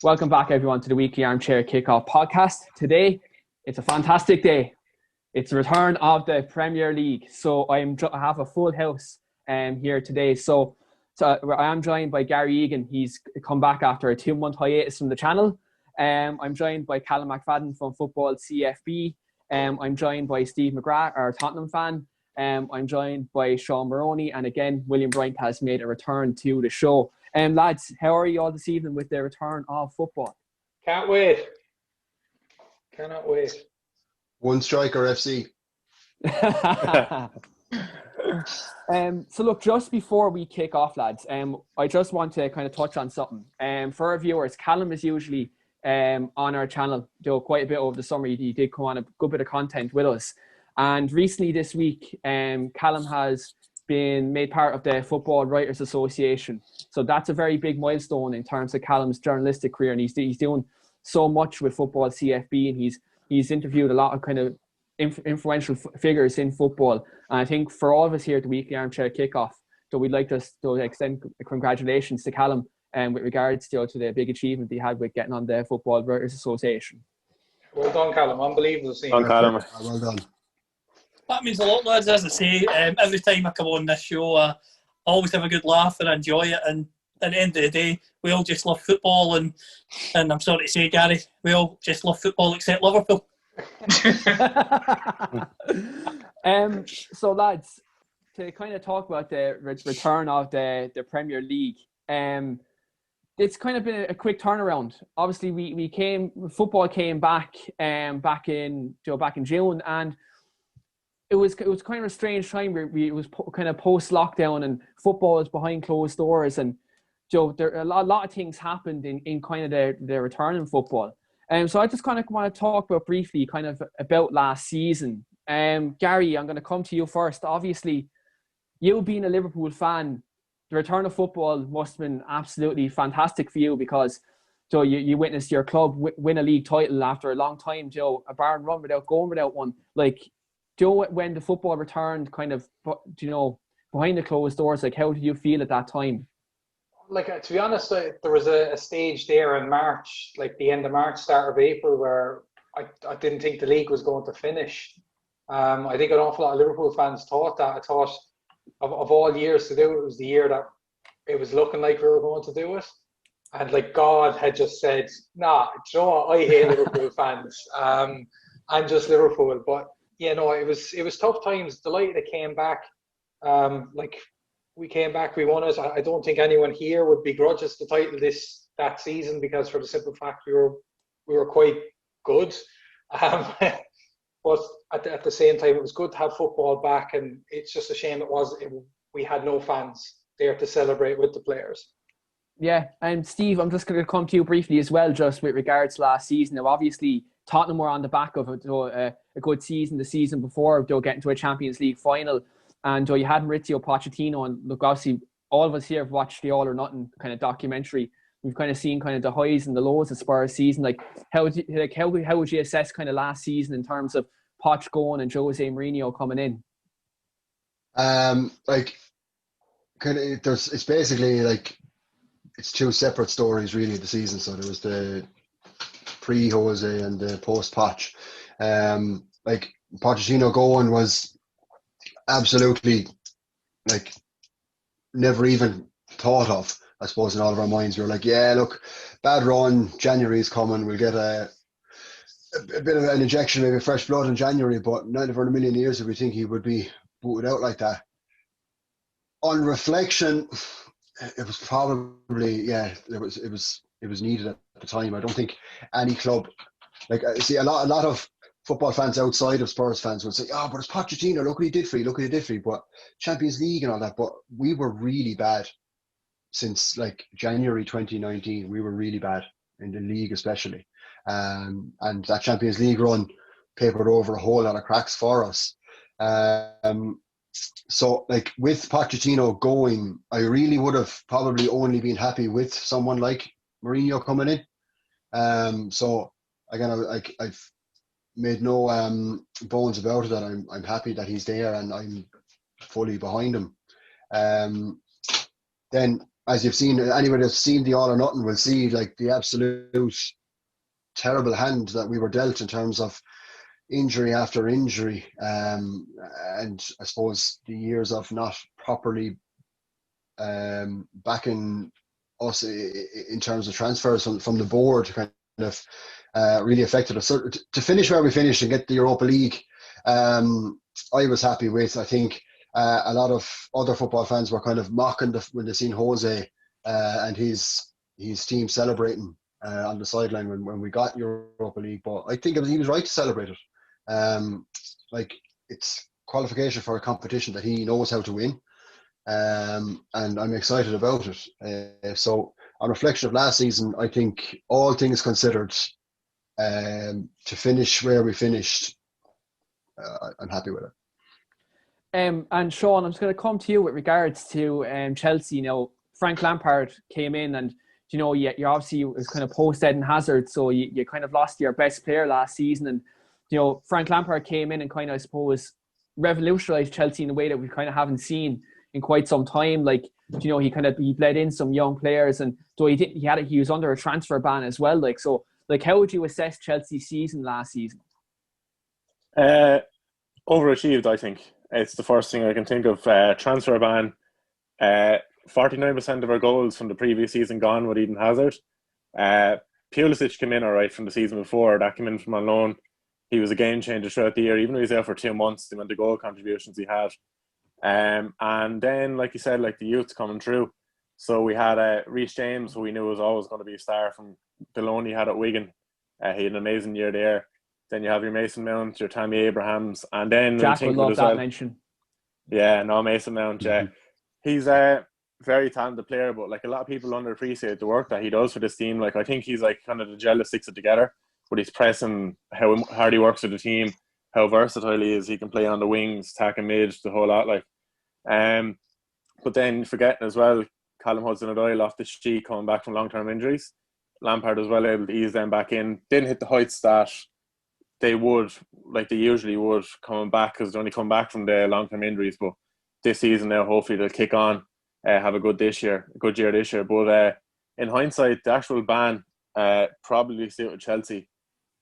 Welcome back, everyone, to the weekly Armchair Kickoff podcast. Today, it's a fantastic day. It's the return of the Premier League. So I have a full house here today. So I am joined by Gary Egan. He's come back after a 2-month hiatus from the channel. I'm joined by Callum McFadden from FootballCFB. I'm joined by Steve McGrath, our Tottenham fan. I'm joined by Sean Maroney. And again, William Bryant has made a return to the show. Lads, how are you all this evening with the return of football? Can't wait. Cannot wait. One striker FC. So look, just before we kick off, lads, I just want to kind of touch on something. For our viewers, Callum is usually on our channel, quite a bit over the summer. He did come on a good bit of content with us. And recently this week, Callum has been made part of the Football Writers Association. So that's a very big milestone in terms of Callum's journalistic career. And he's doing so much with FootballCFB, and he's interviewed a lot of kind of influential figures in football. And I think for all of us here at the weekly Armchair Kickoff, so we'd like to extend congratulations to Callum with regards to the big achievement he had with getting on the Football Writers Association. Well done, Callum. Unbelievable. Well done, Callum. Well done. That means a lot, lads. As I say, every time I come on this show, I always have a good laugh and enjoy it. And at the end of the day, we all just love football. And I'm sorry to say, Gary, we all just love football except Liverpool. So, lads, to kind of talk about the return of the Premier League, it's kind of been a quick turnaround. Obviously, football came back in June, and it was kind of a strange time where it was kind of post lockdown and football was behind closed doors, and there a lot of things happened in kind of the return in football. So I just kind of want to talk briefly about last season. Gary, I'm going to come to you first. Obviously, you being a Liverpool fan, the return of football must have been absolutely fantastic for you, because you witnessed your club win a league title after a long time, a barren run without going without one. When the football returned kind of, behind the closed doors, how did you feel at that time? To be honest, there was a stage there in March, the end of March, start of April, where I didn't think the league was going to finish. I think an awful lot of Liverpool fans thought that. I thought of all years to do it, was the year that it was looking like we were going to do it. And God had just said, nah, I hate Liverpool fans. I'm just Liverpool. But it was tough times. Delighted it came back. We came back, we won it. I don't think anyone here would begrudge us the title that season, because for the simple fact we were quite good. But at the same time, it was good to have football back, and it's just a shame we had no fans there to celebrate with the players. Yeah, and Steve, I'm just going to come to you briefly as well, just with regards to last season. Now, obviously, Tottenham were on the back of a good season the season before, getting to a Champions League final. And you had Maurizio Pochettino, and look, obviously, all of us here have watched the All or Nothing kind of documentary. We've kind of seen kind of the highs and the lows of Spurs season. How would you assess kind of last season in terms of Poch going and Jose Mourinho coming in? It's basically it's two separate stories really of the season. So there was the pre-Jose and the post-Poch. Pochettino going was absolutely never even thought of. I suppose in all of our minds we were look, bad run, January is coming, we'll get a bit of an injection, maybe fresh blood in January, but never in a million years did we think he would be booted out like that. On reflection, it was probably it was needed at the time. I don't think any club, I see a lot of football fans outside of Spurs fans would say, but it's Pochettino, look what he did for you, but Champions League and all that. But we were really bad since January 2019. We were really bad in the league, especially, and that Champions League run papered over a whole lot of cracks for us. So with Pochettino going, I really would have probably only been happy with someone like Mourinho coming in. So again, I've made no bones about it that I'm happy that he's there and I'm fully behind him. Then as you've seen, anybody that's seen the All or Nothing will see like the absolute terrible hand that we were dealt in terms of injury after injury, and I suppose the years of not properly backing us in terms of transfers from the board kind of really affected us. So to finish where we finished and get the Europa League, I was happy with. I think a lot of other football fans were kind of mocking when they seen Jose and his team celebrating on the sideline when we got Europa League. But I think he was right to celebrate it. Like, it's qualification for a competition that he knows how to win. And I'm excited about it. So on reflection of last season, I think all things considered, to finish where we finished, I'm happy with it. And Sean, I'm just going to come to you with regards to Chelsea. You know, Frank Lampard came in, and you know, you're obviously was kind of post Eden Hazard, so you kind of lost your best player last season. And you know, Frank Lampard came in and kind of, I suppose, revolutionised Chelsea in a way that we kind of haven't seen in quite some time. Like, you know, he bled in some young players, and though he was under a transfer ban as well. Like, so, like, how would you assess Chelsea's season last season? Overachieved, I think. It's the first thing I can think of. Transfer ban. 49% of our goals from the previous season gone with Eden Hazard. Pulisic came in all right from the season before. That came in from on loan. He was a game changer throughout the year. Even though he was out for 2 months, the amount of goal contributions he had. And then, like you said, like the youth's coming through. So we had Reece James, who we knew was always going to be a star from the loan he had at Wigan. He had an amazing year there. Then you have your Mason Mount, your Tammy Abrahams, and then Jack would love that mention. Yeah, no, Mason Mount. Yeah, he's a very talented player, but like a lot of people underappreciate the work that he does for this team. Like, I think he's like kind of the gel that sticks it together. But he's pressing, how hard he works with the team, how versatile he is. He can play on the wings, attacking mid, the whole lot. Like, but then forgetting as well, Callum Hudson-Odoi off the sheet coming back from long-term injuries. Lampard as well able to ease them back in. Didn't hit the heights that they would, like they usually would, coming back, because they only come back from the long-term injuries. But this season now, hopefully they'll kick on, have a good year this year. But in hindsight, the actual ban probably suited Chelsea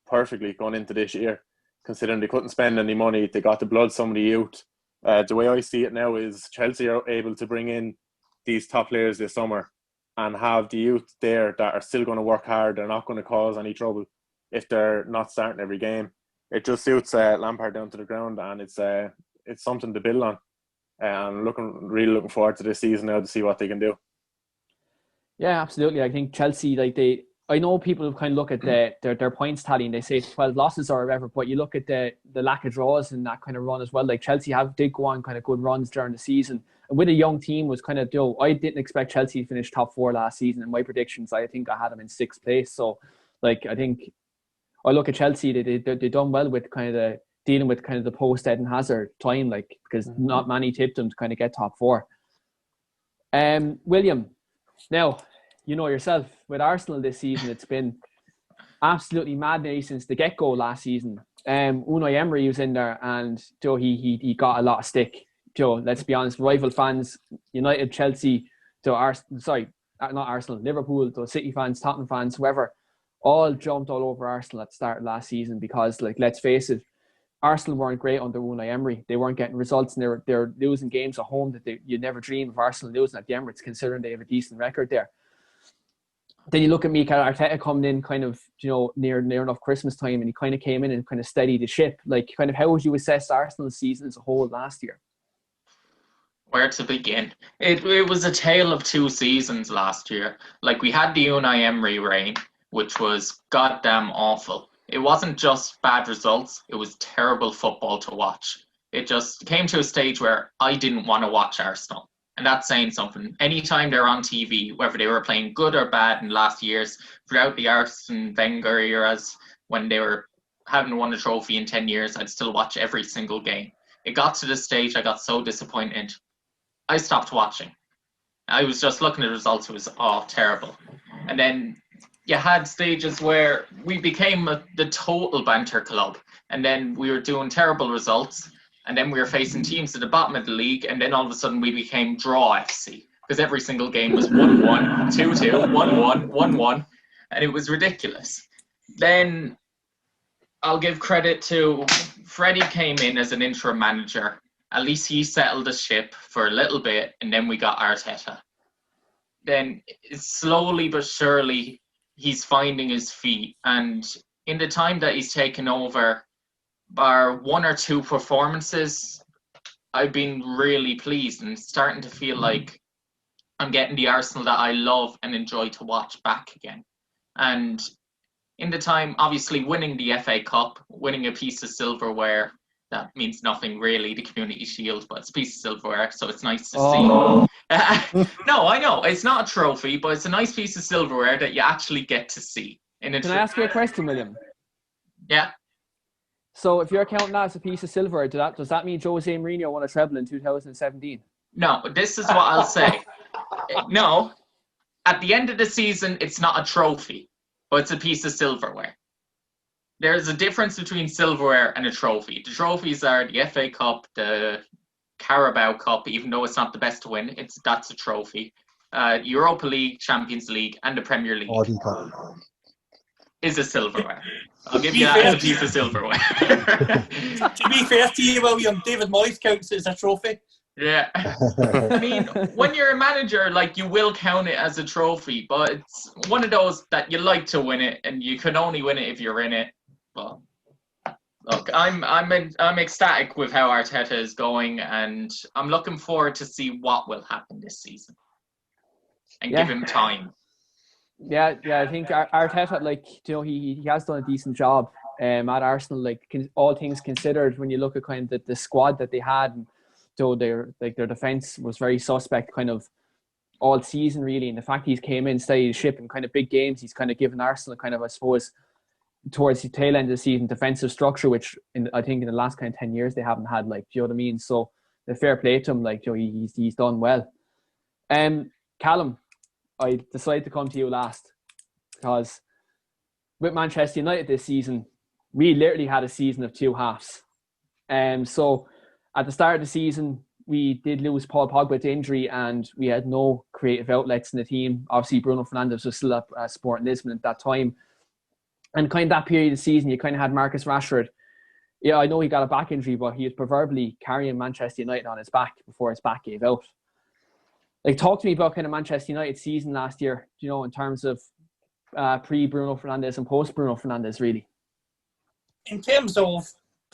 perfectly going into this year, considering they couldn't spend any money. They got to blood some of the youth. The way I see it now is Chelsea are able to bring in these top players this summer and have the youth there that are still going to work hard. They're not going to cause any trouble if they're not starting every game. It just suits Lampard down to the ground, and it's something to build on. And really looking forward to this season now to see what they can do. Yeah, absolutely. I think Chelsea, I know people have kind of look at their points tally and they say 12 losses or whatever, but you look at the lack of draws in that kind of run as well. Like, Chelsea did go on kind of good runs during the season, and with a young team was kind of, I didn't expect Chelsea to finish top 4 last season. In my predictions, I think I had them in 6th place. So, like, I think I look at Chelsea, they done well with kind of dealing with kind of the post Eden Hazard time, like, because not many tipped them to kind of get top 4. William, now, you know yourself, with Arsenal this season, it's been absolutely madness since the get-go last season. Unai Emery was in there, and he got a lot of stick. Let's be honest, rival fans, United, Chelsea, not Arsenal, Liverpool, City fans, Tottenham fans, whoever, all jumped all over Arsenal at the start of last season because, like, let's face it, Arsenal weren't great under Unai Emery. They weren't getting results, and they're losing games at home that you'd never dream of Arsenal losing at the Emirates, considering they have a decent record there. Then you look at Mikel Arteta coming in kind of, near enough Christmas time, and he kind of came in and kind of steadied the ship. Like, kind of, how would you assess Arsenal's season as a whole last year? Where to begin? It was a tale of 2 seasons last year. Like, we had the Unai Emery reign, which was goddamn awful. It wasn't just bad results, it was terrible football to watch. It just came to a stage where I didn't want to watch Arsenal. And that's saying something. Anytime they're on TV, whether they were playing good or bad in last years, throughout the Arsene Wenger eras, when they were haven't won a trophy in 10 years, I'd still watch every single game. It got to this stage, I got so disappointed. I stopped watching. I was just looking at the results, it was terrible. And then you had stages where we became the total banter club, and then we were doing terrible results, and then we were facing teams at the bottom of the league, and then all of a sudden we became Draw FC, because every single game was 1-1, 2-2, 1-1, 1-1, and it was ridiculous. Then I'll give credit to Freddie came in as an interim manager. At least he settled the ship for a little bit, and then we got Arteta. Then slowly but surely, he's finding his feet. And in the time that he's taken over, bar one or two performances, I've been really pleased and starting to feel like I'm getting the Arsenal that I love and enjoy to watch back again. And in the time, obviously, winning the FA Cup, winning a piece of silverware, that means nothing really, the Community Shield, but it's a piece of silverware, so it's nice to see. No, I know, it's not a trophy, but it's a nice piece of silverware that you actually get to see. Can I ask you a question, William? Yeah. So if you're counting that as a piece of silverware, does that mean Jose Mourinho won a treble in 2017? No, this is what I'll say. No, at the end of the season, it's not a trophy, but it's a piece of silverware. There's a difference between silverware and a trophy. The trophies are the FA Cup, the Carabao Cup, even though it's not the best to win, that's a trophy. Europa League, Champions League, and the Premier League is a silverware. I'll give you that as a piece of silverware. To be fair to you, William, David Moyes counts it as a trophy. Yeah. I mean, when you're a manager, like, you will count it as a trophy, but it's one of those that you like to win it, and you can only win it if you're in it. Well, look, I'm ecstatic with how Arteta is going, and I'm looking forward to see what will happen this season, and give him time. Yeah, I think Arteta, like, you know, he has done a decent job at Arsenal. Like, all things considered, when you look at kind of the squad that they had, and so their defense was very suspect, kind of all season really. And the fact he's came in, steadied the ship in kind of big games, he's kind of given Arsenal kind of, I suppose, towards the tail end of the season, defensive structure, which I think in the last kind of 10 years they haven't had, like, do you know what I mean? So the fair play to him, like, you know, he's done well. Callum, I decided to come to you last because with Manchester United this season, we literally had a season of two halves. So at the start of the season, we did lose Paul Pogba to injury, and we had no creative outlets in the team. Obviously, Bruno Fernandes was still at Sporting Lisbon at that time. And kind of that period of the season, you kind of had Marcus Rashford. Yeah, I know he got a back injury, but he was proverbially carrying Manchester United on his back before his back gave out. Like, talk to me about kind of Manchester United season last year, you know, in terms of pre-Bruno Fernandes and post-Bruno Fernandes, really. In terms of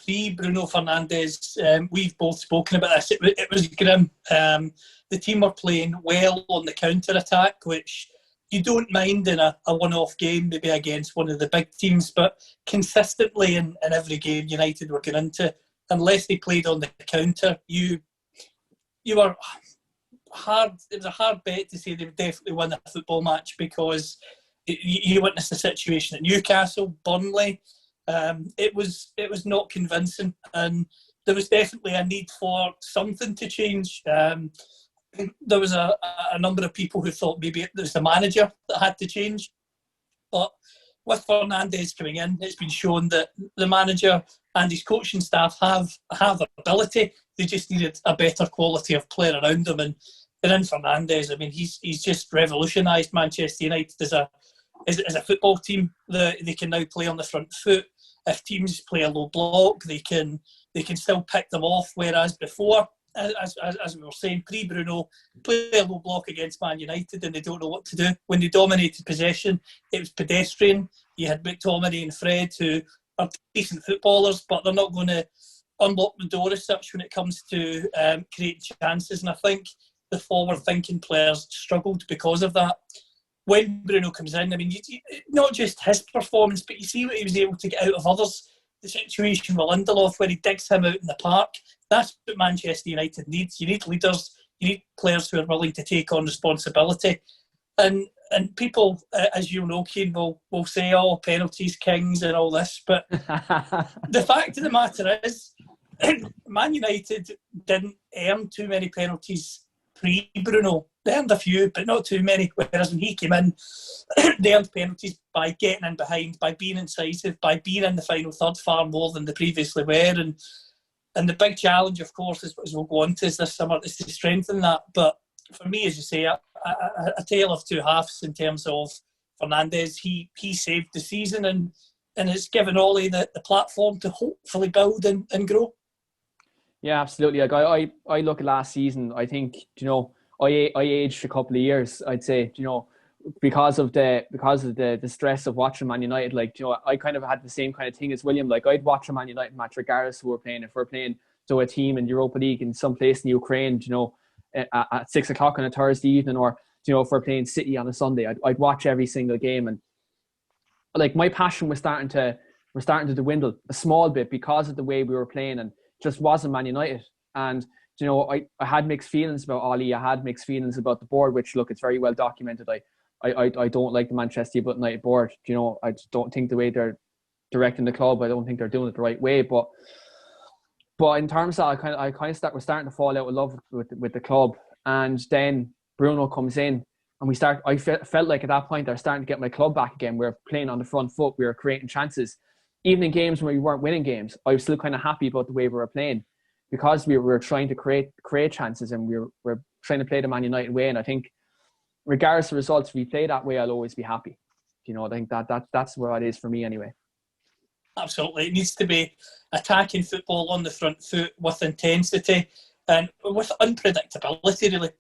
pre-Bruno Fernandes, we've both spoken about this. It was grim. The team were playing well on the counter-attack, which you don't mind in a one-off game, maybe against one of the big teams, but consistently in every game United were going into, unless they played on the counter, you were hard. It was a hard bet to say they would definitely win a football match, because you witnessed the situation at Newcastle, Burnley. It was not convincing, and there was definitely a need for something to change. There was a number of people who thought maybe it was the manager that had to change. But with Fernandes coming in, it's been shown that the manager and his coaching staff have ability. They just needed a better quality of player around them. And in Fernandes, I mean, he's just revolutionised Manchester United as a football team. They can now play on the front foot. If teams play a low block, they can still pick them off. Whereas before, as we were saying, pre-Bruno, play a low block against Man United and they don't know what to do. When they dominated possession, it was pedestrian. You had McTominay and Fred, who are decent footballers, but they're not going to unlock the door as such when it comes to creating chances. And I think the forward-thinking players struggled because of that. When Bruno comes in, I mean, not just his performance, but you see what he was able to get out of others. The situation with Lindelof, where he digs him out in the park, that's what Manchester United needs. You need leaders, you need players who are willing to take on responsibility. And people, as you know, Keane, will say, oh, penalties, kings and all this. But the fact of the matter is, Man United didn't earn too many penalties pre-Bruno. They earned a few, but not too many. Whereas when he came in, they earned penalties by getting in behind, by being incisive, by being in the final third far more than they previously were. And the big challenge, of course, as we'll go on to this summer, is to strengthen that. But for me, as you say, a tale of two halves in terms of Fernandes. He saved the season, and it's given Ollie the platform to hopefully build and grow. Yeah, absolutely. Like I look at last season, I think, I aged a couple of years, I'd say, because of the stress of watching Man United. Like, I kind of had the same kind of thing as William. Like, I'd watch a Man United match regardless who we're playing. If we're playing a team in the Europa League in some place in Ukraine, at 6 o'clock on a Thursday evening, or if we're playing City on a Sunday, I'd watch every single game. And like, my passion was starting to dwindle a small bit because of the way we were playing, and just wasn't Man United. And I had mixed feelings about Ollie. I had mixed feelings about the board, which, look, it's very well documented. I don't like the Manchester United board. I just don't think the way they're directing the club, I don't think they're doing it the right way. But in terms of, we're starting to fall out of love with the club. And then Bruno comes in, and I felt like at that point I was starting to get my club back again. We were playing on the front foot. We were creating chances. Even in games where we weren't winning games, I was still kind of happy about the way we were playing, because we were trying to create chances, and we were trying to play the Man United way. And I think, regardless of results, if we play that way, I'll always be happy. I think that's what it is for me anyway. Absolutely. It needs to be attacking football on the front foot with intensity and with unpredictability, really,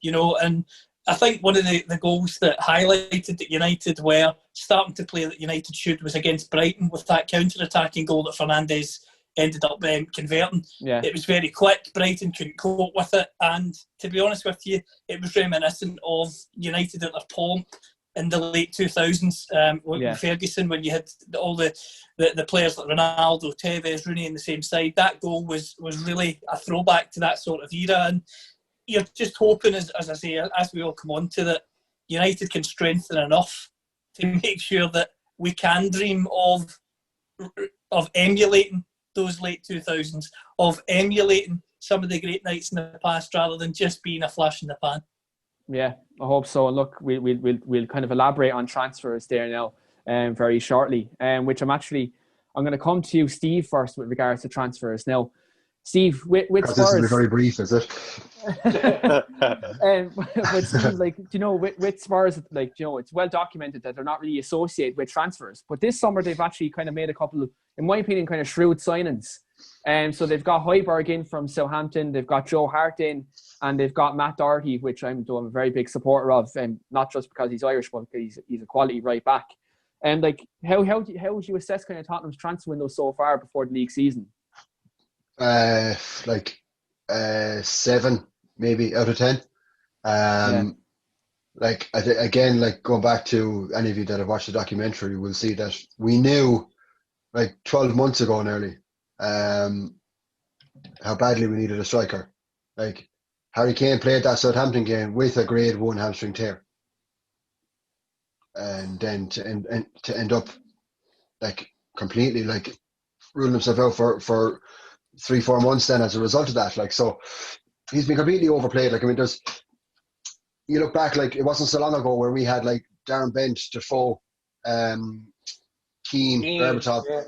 and I think one of the goals that highlighted that United were starting to play that United should was against Brighton, with that counter-attacking goal that Fernandes ended up converting. Yeah. It was very quick. Brighton couldn't cope with it. And to be honest with you, it was reminiscent of United at their pomp in the late 2000s with Ferguson, when you had all the players like Ronaldo, Tevez, Rooney in the same side. That goal was really a throwback to that sort of era. And you're just hoping, as I say, as we all come on to that, United can strengthen enough to make sure that we can dream of emulating those late 2000s, of emulating some of the great nights in the past, rather than just being a flash in the pan. Yeah, I hope so. And look, we'll kind of elaborate on transfers there now very shortly, which I'm going to come to you, Steve, first with regards to transfers. Now, Steve, with Spurs, this will be very brief, is it? But Steve, with Spurs, it's well documented that they're not really associated with transfers. But this summer, they've actually kind of made a couple of, in my opinion, kind of shrewd signings. So they've got Højbjerg in from Southampton, they've got Joe Hart in, and they've got Matt Doherty, which I'm a very big supporter of, and not just because he's Irish, but because he's a quality right back. And how would you assess kind of Tottenham's transfer window so far before the league season? 7 maybe out of 10. Again, going back to any of you that have watched the documentary will see that we knew 12 months ago nearly how badly we needed a striker. Harry Kane played that Southampton game with a grade 1 hamstring tear, and then to end up completely ruling himself out for 3-4 months then as a result of that. So he's been completely overplayed. You look back, it wasn't so long ago where we had Darren Bent, Defoe, Keane, Berbatov. Yeah.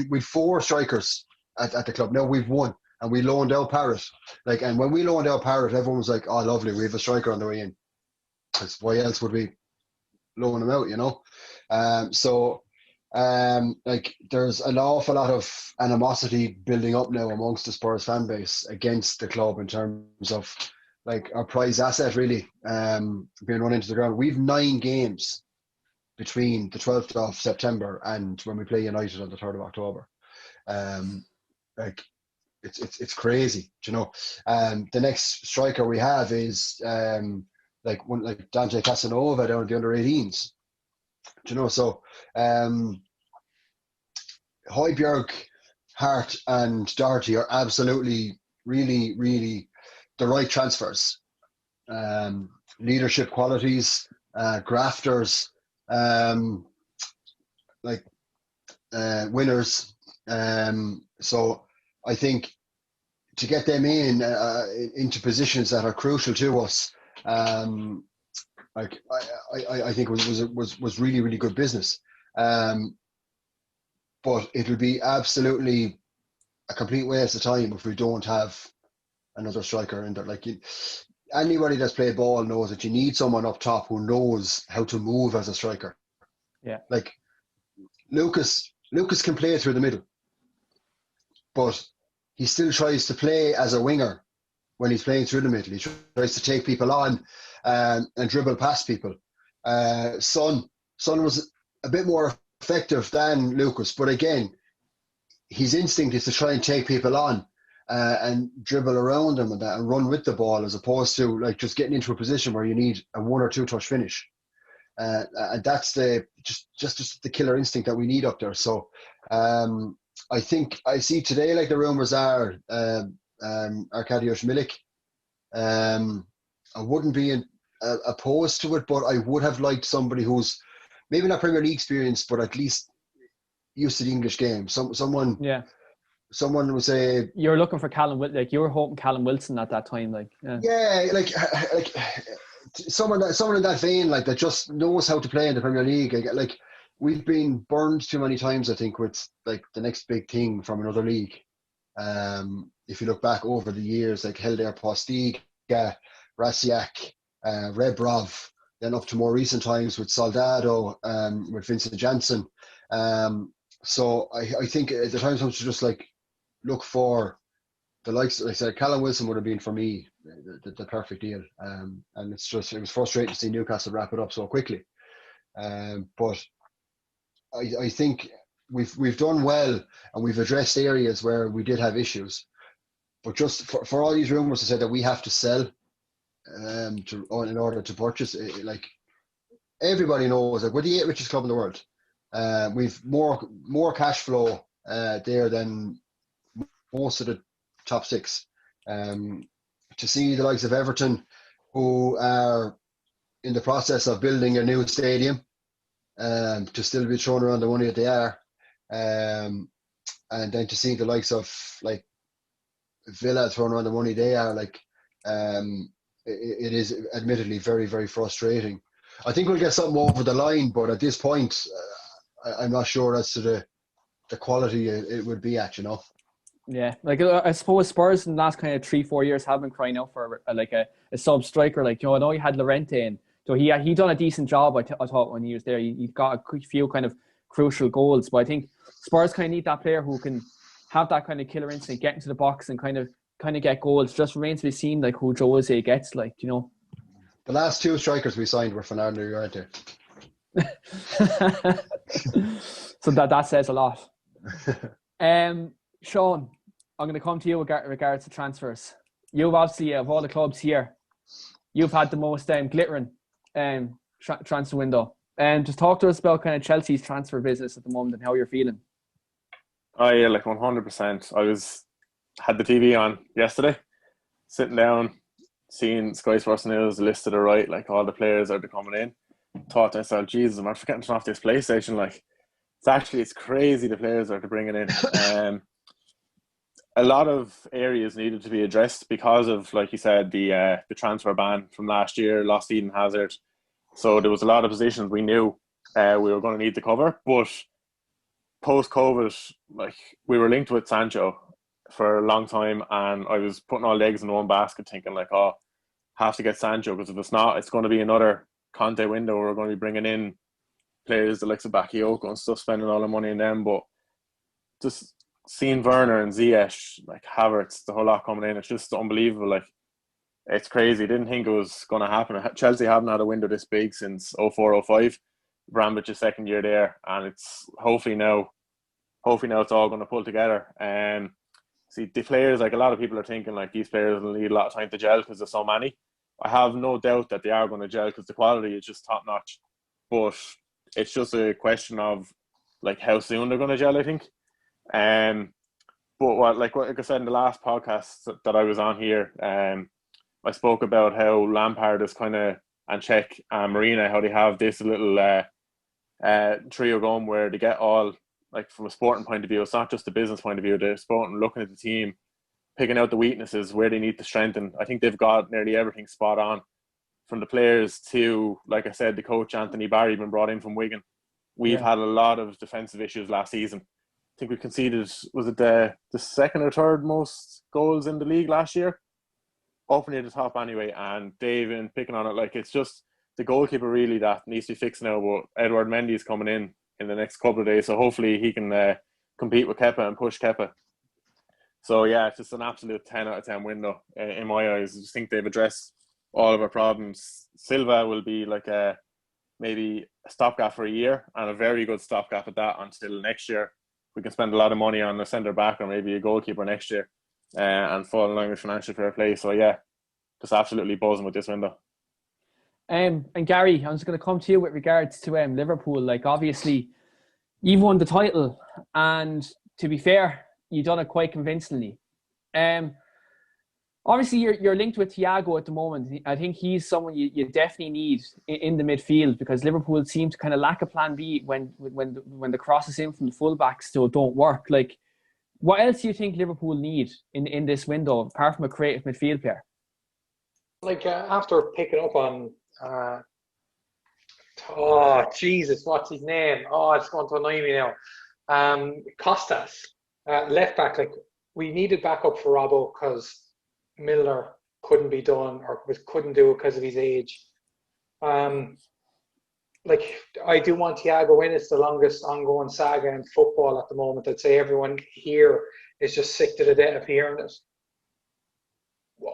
We'd 4 strikers at the club. Now we've 1, and we loaned out Parrott. And when we loaned out Parrott, everyone was like, "Oh, lovely, we have a striker on the way in." Why else would we loan him out? There's an awful lot of animosity building up now amongst the Spurs fan base against the club in terms of our prize asset really being run into the ground. We've 9 games between the 12th of September and when we play United on the 3rd of October. It's crazy, The next striker we have is Dante Casanova down at the under-18s. So Højbjerg, Hart and Doherty are absolutely really, really the right transfers. Leadership qualities, grafters, winners. So I think to get them into positions that are crucial to us, I think was really, really good business. But it will be absolutely a complete waste of time if we don't have another striker in there. anybody that's played ball knows that you need someone up top who knows how to move as a striker. Yeah. Like Lucas can play through the middle, but he still tries to play as a winger when he's playing through the middle. He tries to take people on and dribble past people. Son was a bit more effective than Lucas, but again, his instinct is to try and take people on and dribble around them and run with the ball, as opposed to like just getting into a position where you need a 1 or 2 touch finish. And that's just the killer instinct that we need up there. So I think I see today, like the rumours are, Arkadiusz Milik. I wouldn't be opposed to it, but I would have liked somebody who's maybe not Premier League experienced, but at least used to the English game. Someone would say you're looking for Callum, like you were hoping Callum Wilson at that time, like like someone in that vein, like that just knows how to play in the Premier League. Like we've been burned too many times, I think, with like the next big thing from another league. If you look back over the years, like Helder Postiga, Rasiak, Rebrov, then up to more recent times with Soldado, with Vincent Janssen. So I think at the time comes to just like look for the likes. Like I said, Callum Wilson would have been for me the perfect deal. And it was frustrating to see Newcastle wrap it up so quickly. But I think we've done well, and we've addressed areas where we did have issues. But just for all these rumours to say that we have to sell in order to purchase, like everybody knows, like we're the 8th richest club in the world. We've more cash flow there than most of the top 6. To see the likes of Everton, who are in the process of building a new stadium, to still be throwing around the money that they are, and then to see the likes of like Villa throwing around the money they are, like it is admittedly very, very frustrating. I think we'll get something over the line, but at this point, I'm not sure as to the quality it would be at, you know. Yeah, like I suppose Spurs in the last kind of 3-4 years have been crying out for like a sub striker. Like, you know, I know you had Llorente in, so he done a decent job. I thought when he was there, he got a few kind of crucial goals. But I think Spurs kind of need that player who can have that kind of killer instinct, get into the box and kind of get goals. Just remains to be seen like who Jose gets, like, you know. The last 2 strikers we signed were Fernando Llorente. So that says a lot. Sean, I'm going to come to you with regards to transfers. You've obviously, of all the clubs here, you've had the most glittering transfer window. Just talk to us about kind of Chelsea's transfer business at the moment and how you're feeling. Oh yeah, like 100%. I had the TV on yesterday, sitting down, seeing Sky Sports News listed to the right, like all the players that are coming in. Thought to myself, Jesus, I'm forgetting to turn off this PlayStation. Like, it's crazy the players that they're bringing in. A lot of areas needed to be addressed because of, like you said, the transfer ban from last year, lost Eden Hazard. So there was a lot of positions we knew we were going to need to cover. But post-COVID, like, we were linked with Sancho for a long time, and I was putting all the eggs in one basket thinking like, have to get Sancho, because if it's not, it's going to be another Conte window where we're going to be bringing in players the likes of Bakayoko and stuff, spending all the money in them. But just seeing Werner and Ziyech, like Havertz, the whole lot coming in, it's just unbelievable. Like, it's crazy. Didn't think it was going to happen. Chelsea haven't had a window this big since 04-05. Abramovich's second year there, and it's hopefully now it's all going to pull together. See, the players, like a lot of people are thinking like these players will need a lot of time to gel because there's so many. I have no doubt that they are going to gel because the quality is just top notch. But it's just a question of like how soon they're going to gel, I think. But like I said in the last podcast that I was on here, I spoke about how Lampard is kind of, and Cech and Marina, how they have this little trio going where they get all, like from a sporting point of view, it's not just a business point of view, they're sporting, looking at the team, picking out the weaknesses, where they need to strengthen. I think they've got nearly everything spot on, from the players to, like I said, the coach Anthony Barry been brought in from Wigan. We've had a lot of defensive issues last season. I think we conceded, was it the second or third most goals in the league last year? up near the top anyway, and Dave in picking on it. Like, it's just the goalkeeper really that needs to be fixed now, but Edward Mendy's coming in the next couple of days, so hopefully he can compete with Kepa and push Kepa. So yeah, it's just an absolute 10 out of 10 window in my eyes. I just think they've addressed all of our problems. Silva will be like maybe a stopgap for a year, and a very good stopgap at that until next year. We can spend a lot of money on a centre back or maybe a goalkeeper next year and fall in line with financial fair play. So yeah, just absolutely buzzing with this window. And Gary, I'm just going to come to you with regards to Liverpool. Like, obviously, you've won the title, and to be fair, you've done it quite convincingly. Obviously, you're linked with Thiago at the moment. I think he's someone you definitely need in the midfield, because Liverpool seem to kind of lack a plan B when the crosses in from the fullbacks still don't work. Like, what else do you think Liverpool need in this window apart from a creative midfield player? Like, after picking up on oh Jesus, what's his name? Oh, it's going to annoy me now. Costas, left back. Like, we needed backup for Robbo because Milner couldn't be done or couldn't do it because of his age. Like, I do want Thiago in. It's the longest ongoing saga in football at the moment. I'd say everyone here is just sick to the death of hearing it.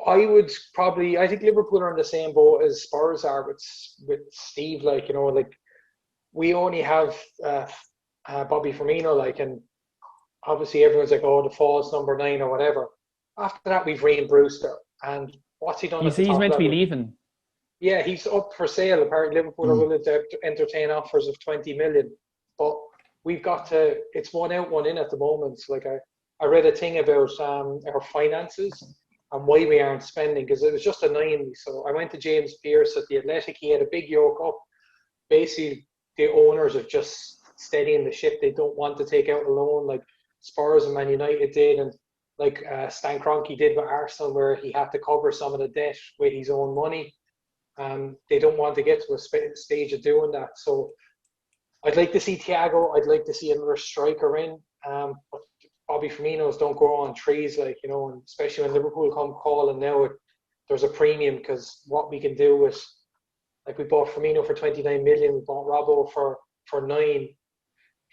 I think Liverpool are in the same boat as Spurs are with Steve. Like, you know, like, we only have Bobby Firmino, like, and obviously everyone's like, oh, the false number 9 or whatever. After that, we've Ryan Brewster, and what's he done? He's meant to be leaving. Yeah, he's up for sale. Apparently, Liverpool are willing to entertain offers of 20 million. But we've got to. It's one out, one in at the moment. Like, I read a thing about our finances and why we aren't spending, because it was just annoying me. So I went to James Pearce at the Athletic. He had a big yoke up. Basically, the owners are just steadying the ship. They don't want to take out a loan like Spurs and Man United did, and like Stan Kroenke did with Arsenal, where he had to cover some of the debt with his own money. They don't want to get to a stage of doing that. So I'd like to see Thiago. I'd like to see another striker in. But Bobby Firmino's don't grow on trees, like, you know, and especially when Liverpool come calling now, there's a premium, because what we can do is, like, we bought Firmino for 29 million, we bought Robbo for 9.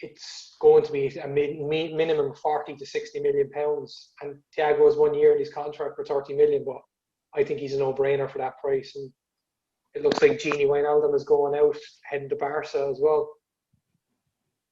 It's going to be a minimum 40 to 60 million pounds, and Thiago has 1 year in his contract for 30 million, but I think he's a no-brainer for that price. And it looks like Gini Wijnaldum is going out, heading to Barca as well.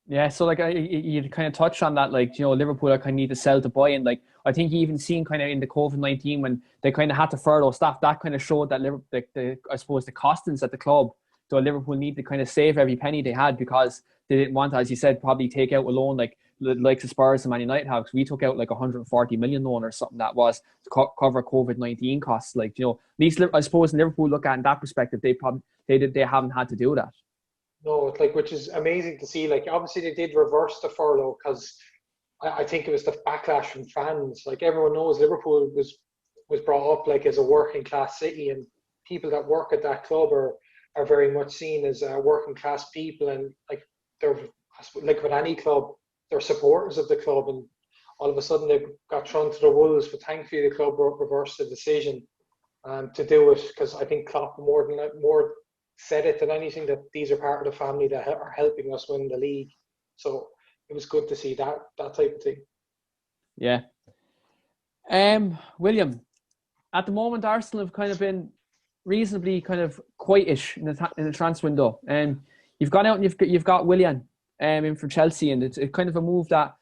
Yeah, so like you kind of touched on that, like, you know, Liverpool are kind of need to sell to buy, and like I think you even seen kind of in the COVID-19 when they kind of had to furlough staff, that kind of showed that I suppose the costings at the club. So Liverpool need to kind of save every penny they had, because they didn't want to, as you said, probably take out a loan like the Spurs and Man United have. Because we took out like 140 million loan or something that was to cover COVID-19 costs. Like, you know, at least I suppose Liverpool look at it in that perspective, they haven't had to do that. No, it's like, which is amazing to see. Like, obviously they did reverse the furlough because I think it was the backlash from fans. Like, everyone knows Liverpool was brought up like as a working class city, and people that work at that club are very much seen as working class people, and like, they're like with any club, they're supporters of the club, and all of a sudden they got thrown to the wolves. But thankfully the club reversed the decision to do it, because I think Klopp more said it than anything, that these are part of the family that are helping us win the league. So it was good to see that type of thing. Yeah. William, at the moment Arsenal have kind of been reasonably kind of quietish in the transfer window, and you've gone out and you've got Willian in for Chelsea, and it's kind of a move that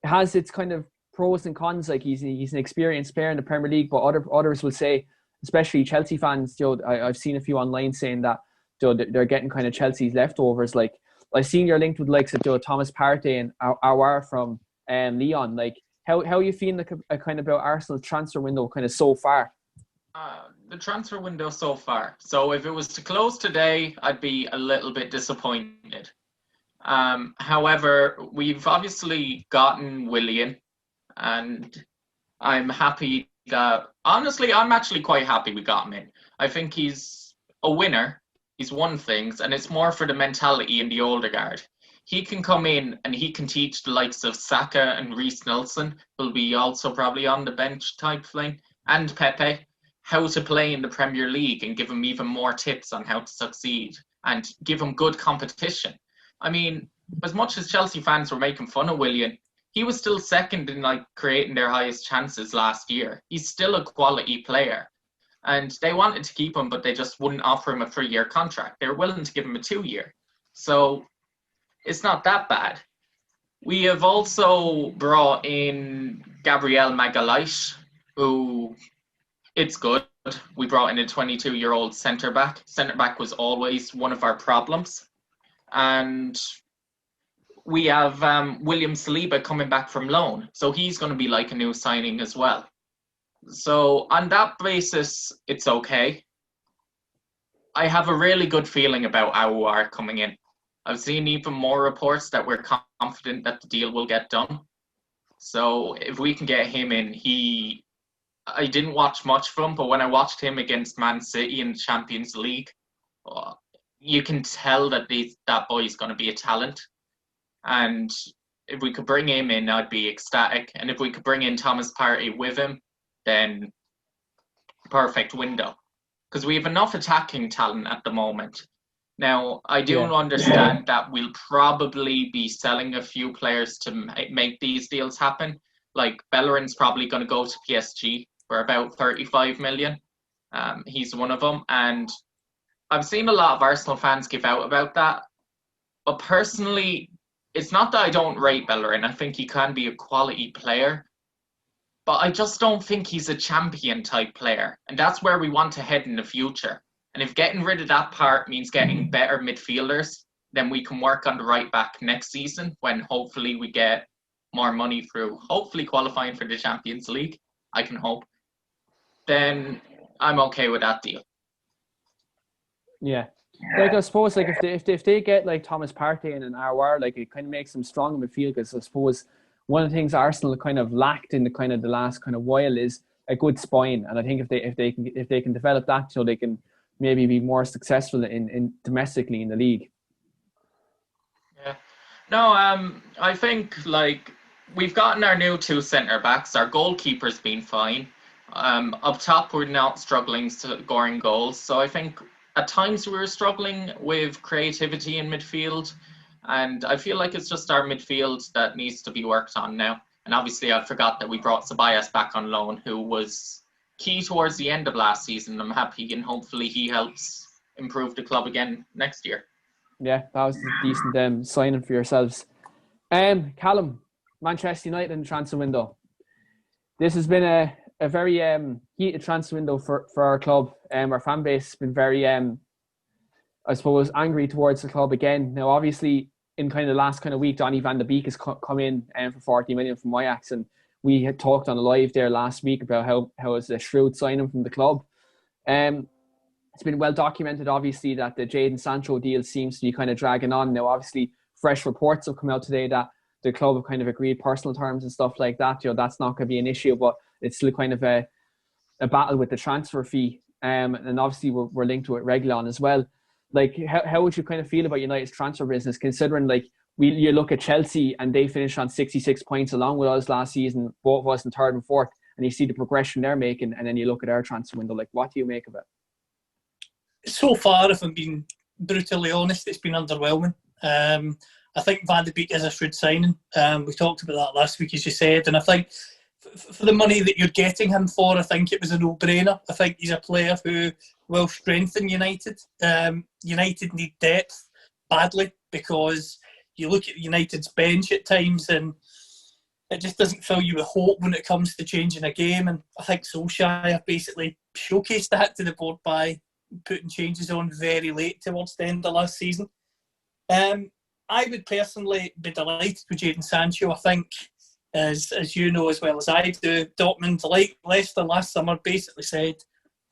has its kind of pros and cons. Like, he's an experienced player in the Premier League, but others will say, especially Chelsea fans, you know, I've seen a few online saying that, you know, they're getting kind of Chelsea's leftovers. Like, I've seen you're linked with likes of, you know, Thomas Partey and Aouar from Lyon. Like, how are you feeling kind of about Arsenal's transfer window kind of so far? The transfer window so far. So if it was to close today, I'd be a little bit disappointed. However, we've obviously gotten Willian, and I'm happy that, honestly, I'm actually quite happy we got him in. I think he's a winner. He's won things, and it's more for the mentality in the older guard. He can come in and he can teach the likes of Saka and Reece Nelson, who'll be also probably on the bench type thing, and Pepe, how to play in the Premier League and give him even more tips on how to succeed and give him good competition. I mean, as much as Chelsea fans were making fun of Willian, he was still second in like creating their highest chances last year. He's still a quality player. And they wanted to keep him, but they just wouldn't offer him a 3-year contract. They were willing to give him a 2-year. So it's not that bad. We have also brought in Gabriel Magalhaes, who, it's good. We brought in a 22-year-old centre-back. Centre-back was always one of our problems. And we have William Saliba coming back from loan. So he's going to be like a new signing as well. So on that basis, it's okay. I have a really good feeling about Aouar coming in. I've seen even more reports that we're confident that the deal will get done. So if we can get him in, I didn't watch much of him, but when I watched him against Man City in the Champions League, you can tell that that boy is going to be a talent. And if we could bring him in, I'd be ecstatic. And if we could bring in Thomas Partey with him, then perfect window. Because we have enough attacking talent at the moment. Now, I do understand that we'll probably be selling a few players to make these deals happen. Like, Bellerin's probably going to go to PSG for about 35 million. He's one of them. And I've seen a lot of Arsenal fans give out about that. But personally, it's not that I don't rate Bellerin. I think he can be a quality player. But I just don't think he's a champion type player. And that's where we want to head in the future. And if getting rid of that part means getting better midfielders, then we can work on the right back next season when hopefully we get more money through hopefully qualifying for the Champions League. I can hope. Then I'm okay with that deal. Yeah. Like, I suppose, like, if they get like Thomas Partey and an Aouar, like, it kind of makes them strong in midfield, because I suppose one of the things Arsenal kind of lacked in the last kind of while is a good spine. And I think if they can develop that, so they can maybe be more successful in domestically in the league. Yeah. No, I think, like, we've gotten our new 2 centre backs. Our goalkeeper's been fine. Up top, we're not struggling scoring goals. So I think at times we were struggling with creativity in midfield. And I feel like it's just our midfield that needs to be worked on now. And obviously, I forgot that we brought Ceballos back on loan, who was key towards the end of last season. I'm happy, and hopefully he helps improve the club again next year. Yeah, that was a decent signing for yourselves. Callum, Manchester United in the transfer window. This has been a very heated transfer window for our club. Our fan base has been very, I suppose, angry towards the club again. Now, obviously, in kind of the last kind of week, Donny van de Beek has come in for 40 million from Ajax, and we had talked on a live there last week about how it's a shrewd signing from the club. It's been well documented, obviously, that the Jadon Sancho deal seems to be kind of dragging on. Now, obviously, fresh reports have come out today that the club have kind of agreed personal terms and stuff like that. You know, that's not going to be an issue, but it's still kind of a battle with the transfer fee. And obviously, we're linked to it regularly on as well. Like, how would you kind of feel about United's transfer business, considering, like, you look at Chelsea and they finished on 66 points along with us last season, both of us in 3rd and 4th, and you see the progression they're making, and then you look at our transfer window. Like, what do you make of it? So far, if I'm being brutally honest, it's been underwhelming. I think Van de Beek is a shrewd signing. We talked about that last week, as you said, and I think for the money that you're getting him for, I think it was a no-brainer. I think he's a player who will strengthen United. United need depth badly, because you look at United's bench at times and it just doesn't fill you with hope when it comes to changing a game. And I think Solskjaer basically showcased that to the board by putting changes on very late towards the end of last season. I would personally be delighted with Jadon Sancho. I think, as you know as well as I do, Dortmund, like Leicester last summer, basically said,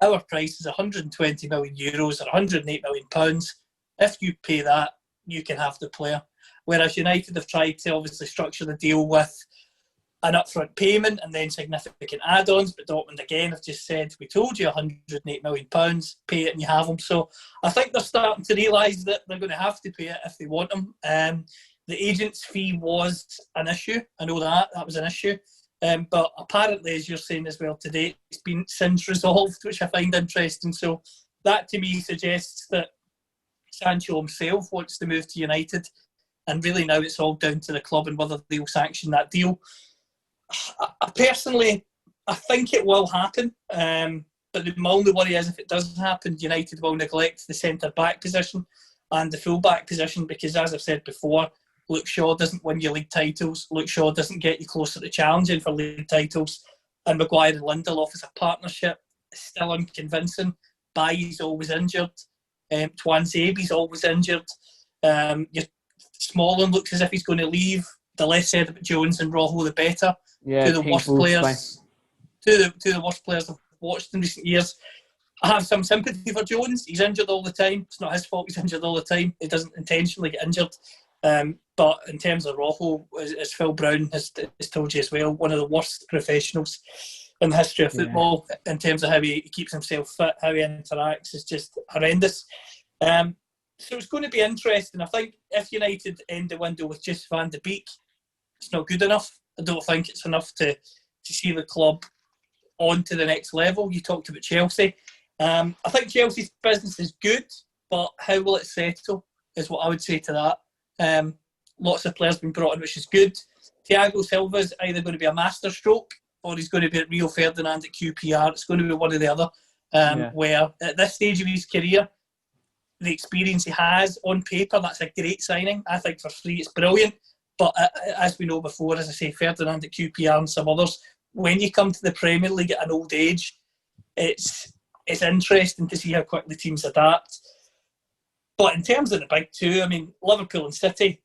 our price is €120 million or £108 million. If you pay that, you can have the player. Whereas United have tried to obviously structure the deal with an upfront payment and then significant add-ons, but Dortmund again have just said, we told you £108 million, pay it and you have them. So I think they're starting to realise that they're going to have to pay it if they want them. The agent's fee was an issue. I know that was an issue. But apparently, as you're saying as well today, it's been since resolved, which I find interesting. So that to me suggests that Sancho himself wants to move to United, and really now it's all down to the club and whether they'll sanction that deal. Personally, I think it will happen, but my only worry is if it doesn't happen, United will neglect the centre-back position and the full-back position, because as I've said before, Luke Shaw doesn't win you league titles. Luke Shaw doesn't get you closer to challenging for league titles. And Maguire and Lindelof as a partnership is still unconvincing. Bailly's always injured. Tuanzebe's always injured. Smalling looks as if he's going to leave. The less said about Jones and Rojo, the better. Yeah, Two of the worst players. Two of the worst players I've watched in recent years. I have some sympathy for Jones. He's injured all the time. It's not his fault he's injured all the time. He doesn't intentionally get injured. But in terms of Rojo, as Phil Brown has told you as well, one of the worst professionals in the history of football in terms of how he keeps himself fit, how he interacts, is just horrendous. So it's going to be interesting. I think if United end the window with just Van de Beek, it's not good enough. I don't think it's enough to see the club on to the next level. You talked about Chelsea. I think Chelsea's business is good, but how will it settle is what I would say to that. Lots of players been brought in, which is good. Thiago Silva's either going to be a masterstroke or he's going to be at Rio Ferdinand at QPR. It's going to be one or the other. Where at this stage of his career, the experience he has on paper, that's a great signing. I think for free it's brilliant. But as we know before, as I say, Ferdinand at QPR and some others, when you come to the Premier League at an old age, it's interesting to see how quickly teams adapt. But in terms of the big two, I mean, Liverpool and City,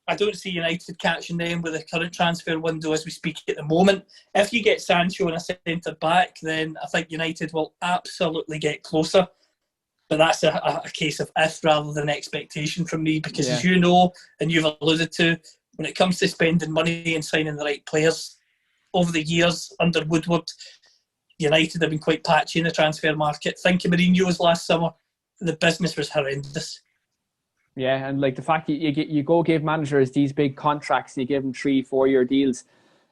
I don't see United catching them with the current transfer window as we speak at the moment. If you get Sancho and a centre-back, then I think United will absolutely get closer. But that's a case of if rather than expectation from me, because as you know, and you've alluded to, when it comes to spending money and signing the right players, over the years under Woodward, United have been quite patchy in the transfer market. Think of Mourinho's last summer. The business was horrendous. Yeah, and like the fact that you go give managers these big contracts, you give them 3-4 year deals,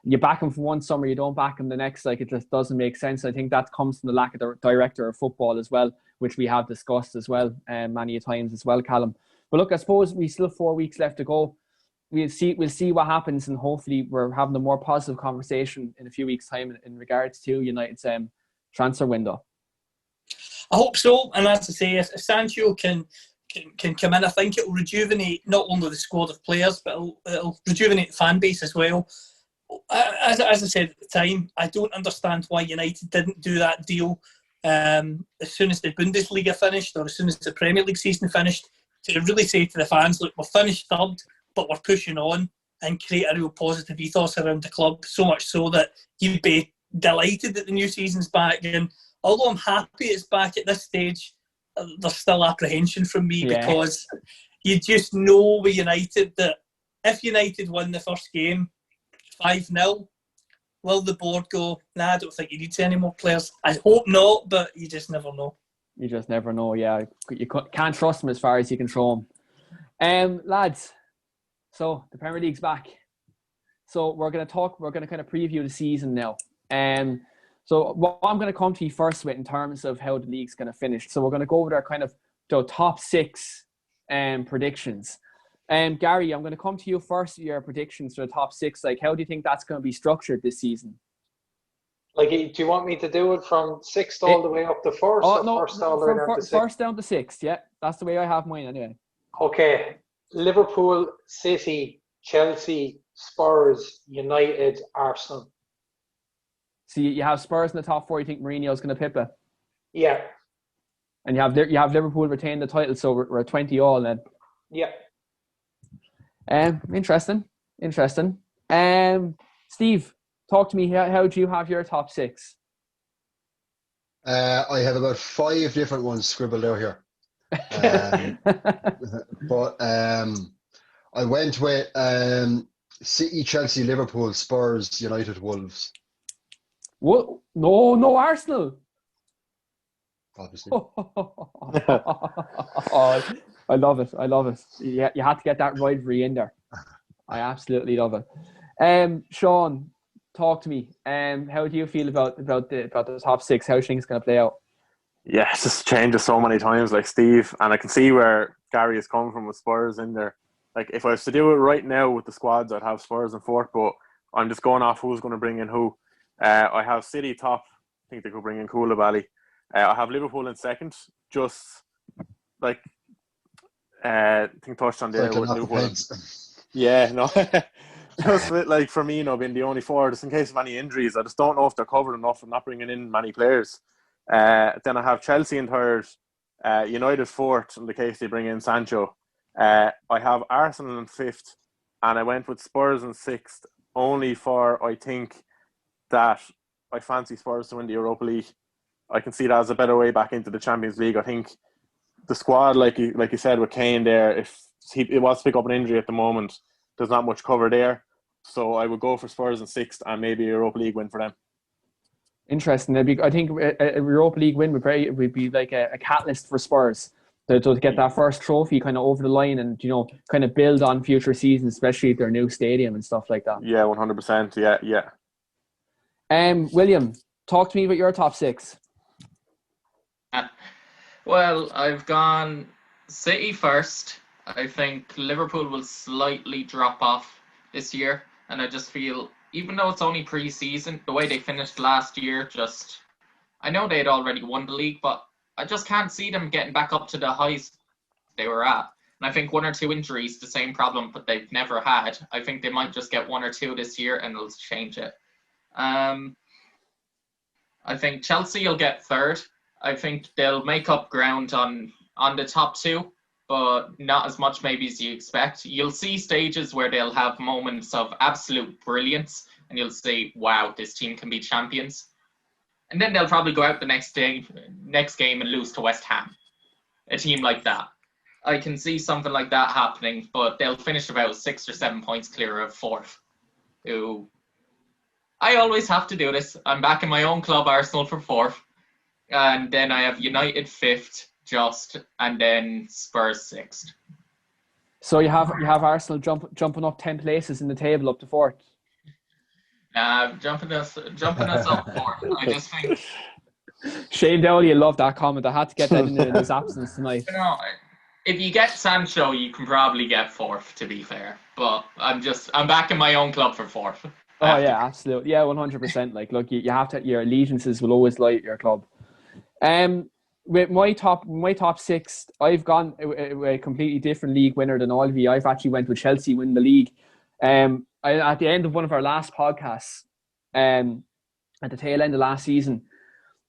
you back them for one summer, you don't back them the next, like it just doesn't make sense. I think that comes from the lack of the director of football as well, which we have discussed as well many times as well, Callum. But look, I suppose we still have 4 weeks left to go. We'll see what happens, and hopefully we're having a more positive conversation in a few weeks' time in regards to United's transfer window. I hope so, and as I say, if Sancho can come in, I think it will rejuvenate not only the squad of players, but it'll rejuvenate the fan base as well. As I said at the time, I don't understand why United didn't do that deal as soon as the Bundesliga finished or as soon as the Premier League season finished, to really say to the fans, look, we're finished third, but we're pushing on, and create a real positive ethos around the club, so much so that you'd be delighted that the new season's back. And although I'm happy it's back at this stage, there's still apprehension from me because you just know with United that if United win the first game 5-0, will the board go, nah, I don't think he needs any more players? I hope not, but you just never know. You just never know, yeah. You can't trust them as far as you can throw them. Lads, so the Premier League's back. So we're going to kind of preview the season now. So what I'm going to come to you first with in terms of how the league's going to finish. So we're going to go over their kind of the top 6 predictions. Gary, I'm going to come to you first with your predictions for the top 6. Like, how do you think that's going to be structured this season? Like, do you want me to do it from 6th all the way up to 1st? Oh, no, first all the way down to 6th? First down to 6th, yeah. That's the way I have mine anyway. Okay. Liverpool, City, Chelsea, Spurs, United, Arsenal. So you have Spurs in the top 4. You think Mourinho's going to pip it? Yeah. And you have Liverpool retain the title, so we're at 20 all then. Yeah. Interesting. Steve, talk to me. How do you have your top 6? I have about 5 different ones scribbled out here. But I went with City, Chelsea, Liverpool, Spurs, United, Wolves. What? No, Arsenal. Obviously. Oh, I love it. You had to get that rivalry in there. I absolutely love it. Sean, talk to me. How do you feel about the top six? How do you think it's going to play out? Yeah, it's just changes so many times, like Steve, and I can see where Gary is coming from with Spurs in there. Like, if I was to do it right now with the squads, I'd have Spurs in fourth, but I'm just going off who's going to bring in who. I have City top. I think they could bring in Koulibaly. I have Liverpool in second, just like I think touched on there with Liverpool. Yeah, no. Just like Firmino being the only forward, just in case of any injuries. I just don't know if they're covered enough and not bringing in many players. Then I have Chelsea in third, United fourth in the case they bring in Sancho. I have Arsenal in fifth, and I went with Spurs in sixth, only for I think that I fancy Spurs to win the Europa League. I can see that as a better way back into the Champions League. I think the squad, like you said, with Keane there, if he wants to pick up an injury at the moment, there's not much cover there. So I would go for Spurs in sixth and maybe a Europa League win for them. Interesting. I think a Europa League win would be like a catalyst for Spurs to get that first trophy kind of over the line and, kind of build on future seasons, especially at their new stadium and stuff like that. Yeah, 100%. Yeah. William, talk to me about your top six. Well, I've gone City first. I think Liverpool will slightly drop off this year. And I just feel, even though it's only pre-season, the way they finished last year, I know they had already won the league, but I just can't see them getting back up to the highs they were at. And I think one or two injuries, the same problem, but they've never had. I think they might just get one or two this year and it'll change it. I think Chelsea will get third. I think they'll make up ground on the top two, but not as much maybe as you expect. You'll see stages where they'll have moments of absolute brilliance and you'll say, wow, this team can be champions. And then they'll probably go out the next game and lose to West Ham, a team like that. I can see something like that happening, but they'll finish about 6 or 7 points clear of fourth. Who I always have to do this. I'm back in my own club, Arsenal, for fourth. And then I have United fifth, and then Spurs sixth. So you have Arsenal jumping up 10 places in the table up to fourth. Jumping us up fourth. I just think Shane Dowley loved that comment. I had to get that in his absence tonight. If you get Sancho, you can probably get fourth, to be fair. But I'm back in my own club for fourth. Oh yeah, absolutely. Yeah, 100%. Like, look, you have to. Your allegiances will always lie at your club. With my top six, I've gone a completely different league winner than all of you. I've actually went with Chelsea win the league. At the end of one of our last podcasts, at the tail end of last season,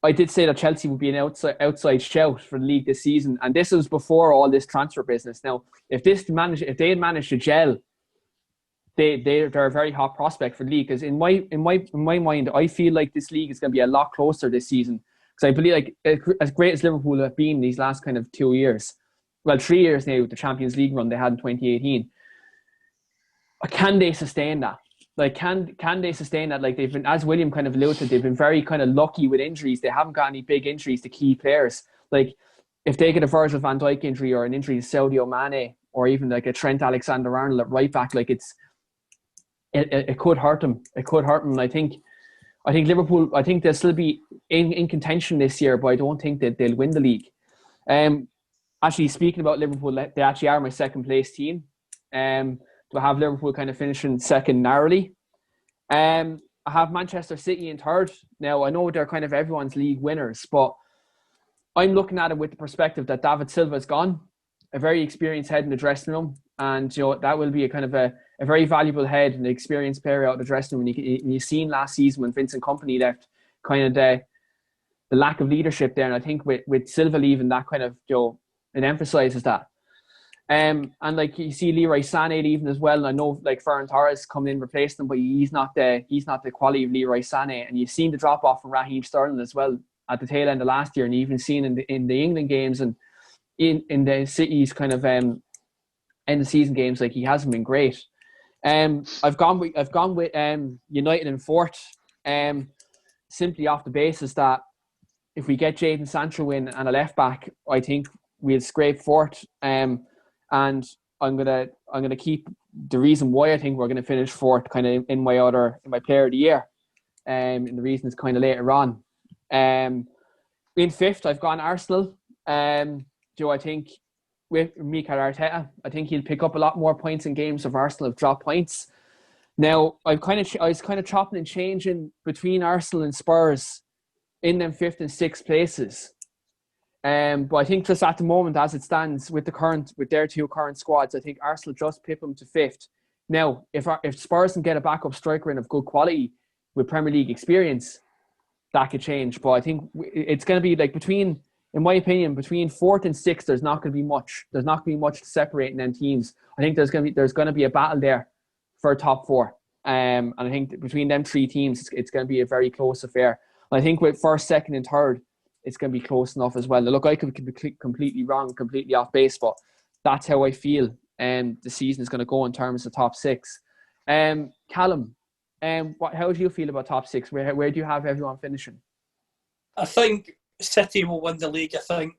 I did say that Chelsea would be an outside shout for the league this season, and this was before all this transfer business. Now, if they had managed to gel, they're a very hot prospect for the league. Because in my mind, I feel like this league is going to be a lot closer this season. Because I believe, like, as great as Liverpool have been these last kind of 2 years, well, 3 years now with the Champions League run they had in 2018, can they sustain that? Like, can they sustain that? Like, they've been, as William kind of alluded to, they've been very kind of lucky with injuries. They haven't got any big injuries to key players. Like, if they get a Virgil van Dijk injury or an injury to Sadio Mane or even like a Trent Alexander-Arnold at right back, like, it could hurt them. It could hurt them. And I think Liverpool, I think they'll still be in contention this year, but I don't think that they'll win the league. Actually, speaking about Liverpool, they actually are my second place team. To have Liverpool kind of finishing second narrowly. I have Manchester City in third. Now, I know they're kind of everyone's league winners, but I'm looking at it with the perspective that David Silva's gone, a very experienced head in the dressing room, and that will be a kind of a very valuable head and experienced player out of the dressing room. And you've seen last season when Vincent Kompany left, kind of the lack of leadership there, and I think with Silva leaving, that kind of it emphasises that. And like you see Leroy Sané leaving as well, and I know like Ferran Torres coming in replacing him, but he's not the quality of Leroy Sané. And you've seen the drop off from Raheem Sterling as well at the tail end of last year, and you've even seen in the England games and in the City's kind of end of season games, like, he hasn't been great. I've gone with United in fourth, simply off the basis that if we get Jadon Sancho in and a left back, I think we'll scrape fourth. And I'm gonna keep the reason why I think we're gonna finish fourth kind of in my player of the year. And the reason is kind of later on. In fifth, I've gone Arsenal. Joe, I think with Mikel Arteta, I think he'll pick up a lot more points in games if Arsenal have dropped points. Now, I was kind of chopping and changing between Arsenal and Spurs in them fifth and sixth places. But I think just at the moment, as it stands with their two current squads, I think Arsenal just pip them to fifth. Now, if Spurs can get a backup striker in of good quality with Premier League experience, that could change. But I think it's going to be like in my opinion, between fourth and sixth, there's not going to be much. There's not going to be much separating them teams. I think there's going to be a battle there for a top four. And I think between them three teams, it's going to be a very close affair. And I think with first, second, and third, it's going to be close enough as well. Now, look, I could be completely wrong, completely off base, but that's how I feel the season is going to go in terms of top six. Callum, how do you feel about top six? Where do you have everyone finishing? I think City will win the league. I think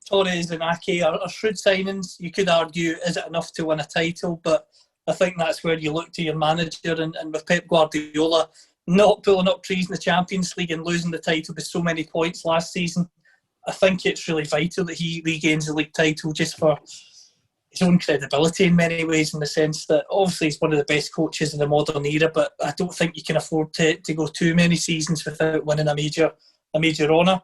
Torres and Ake are shrewd signings. You could argue, is it enough to win a title? But I think that's where you look to your manager. And with Pep Guardiola not pulling up trees in the Champions League and losing the title by so many points last season, I think it's really vital that he regains the league title just for his own credibility in many ways, in the sense that obviously he's one of the best coaches in the modern era, but I don't think you can afford to go too many seasons without winning a major honour.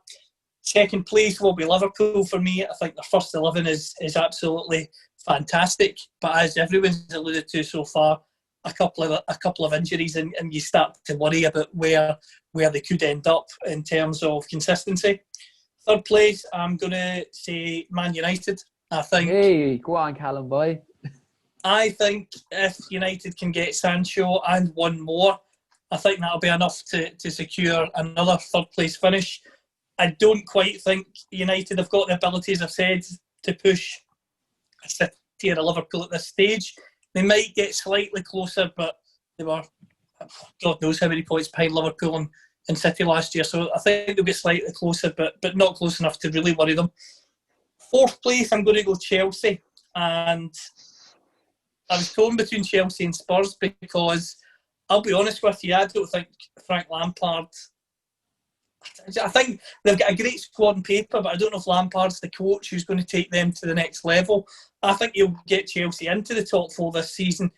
Second place will be Liverpool for me. I think their first 11 is absolutely fantastic, but as everyone's alluded to so far, a couple of injuries and you start to worry about where they could end up in terms of consistency. Third place, I'm going to say Man United. I think. Hey, go on, Callum, boy. I think if United can get Sancho and one more, I think that'll be enough to secure another third place finish. I don't quite think United have got the ability, as I've said, to push a City or a Liverpool at this stage. They might get slightly closer, but they were, God knows how many points behind Liverpool and City last year. So I think they'll get slightly closer, but not close enough to really worry them. Fourth place, I'm going to go Chelsea. And I was torn between Chelsea and Spurs because, I'll be honest with you, I don't think Frank Lampard... I think they've got a great squad on paper, but I don't know if Lampard's the coach who's going to take them to the next level. I think he'll get Chelsea into the top four this season,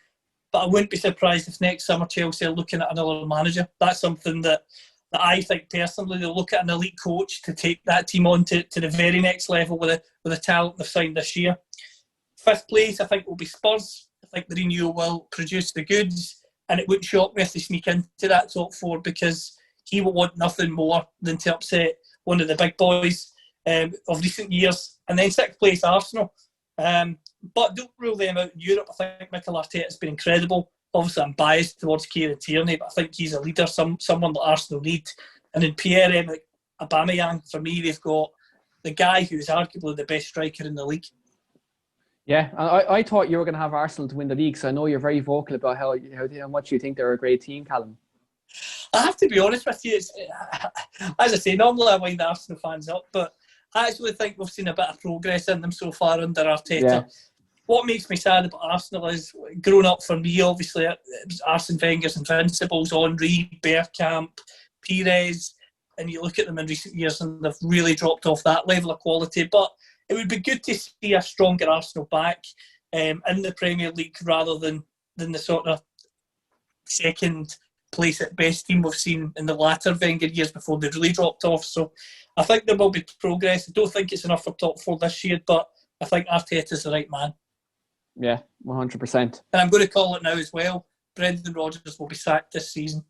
but I wouldn't be surprised if next summer Chelsea are looking at another manager. That's something that I think personally they'll look at an elite coach to take that team on to the very next level with the talent they've signed this year. Fifth place, I think, will be Spurs. I think Mourinho will produce the goods, and it wouldn't shock me if they sneak into that top four because he will want nothing more than to upset one of the big boys of recent years. And then sixth place, Arsenal. But don't rule them out in Europe. I think Mikel Arteta has been incredible. Obviously, I'm biased towards Kieran Tierney, but I think he's a leader, someone that Arsenal need. And in Pierre-Emerick Aubameyang, for me, they've got the guy who's arguably the best striker in the league. Yeah, I thought you were going to have Arsenal to win the league, so I know you're very vocal about how much you think they're a great team, Callum. I have to be honest with you, as I say, normally I wind Arsenal fans up, but I actually think we've seen a bit of progress in them so far under Arteta. Yeah. What makes me sad about Arsenal is, growing up for me, obviously, it was Arsene Wenger's Invincibles, Henry, Bergkamp, Pires, and you look at them in recent years and they've really dropped off that level of quality. But it would be good to see a stronger Arsenal back in the Premier League rather than the sort of second place at best team we've seen in the latter Wenger years before they really dropped off. So I think there will be progress. I don't think it's enough for top four this year, but I think Arteta's the right man. Yeah, 100%. And I'm going to call it now as well. Brendan Rodgers will be sacked this season.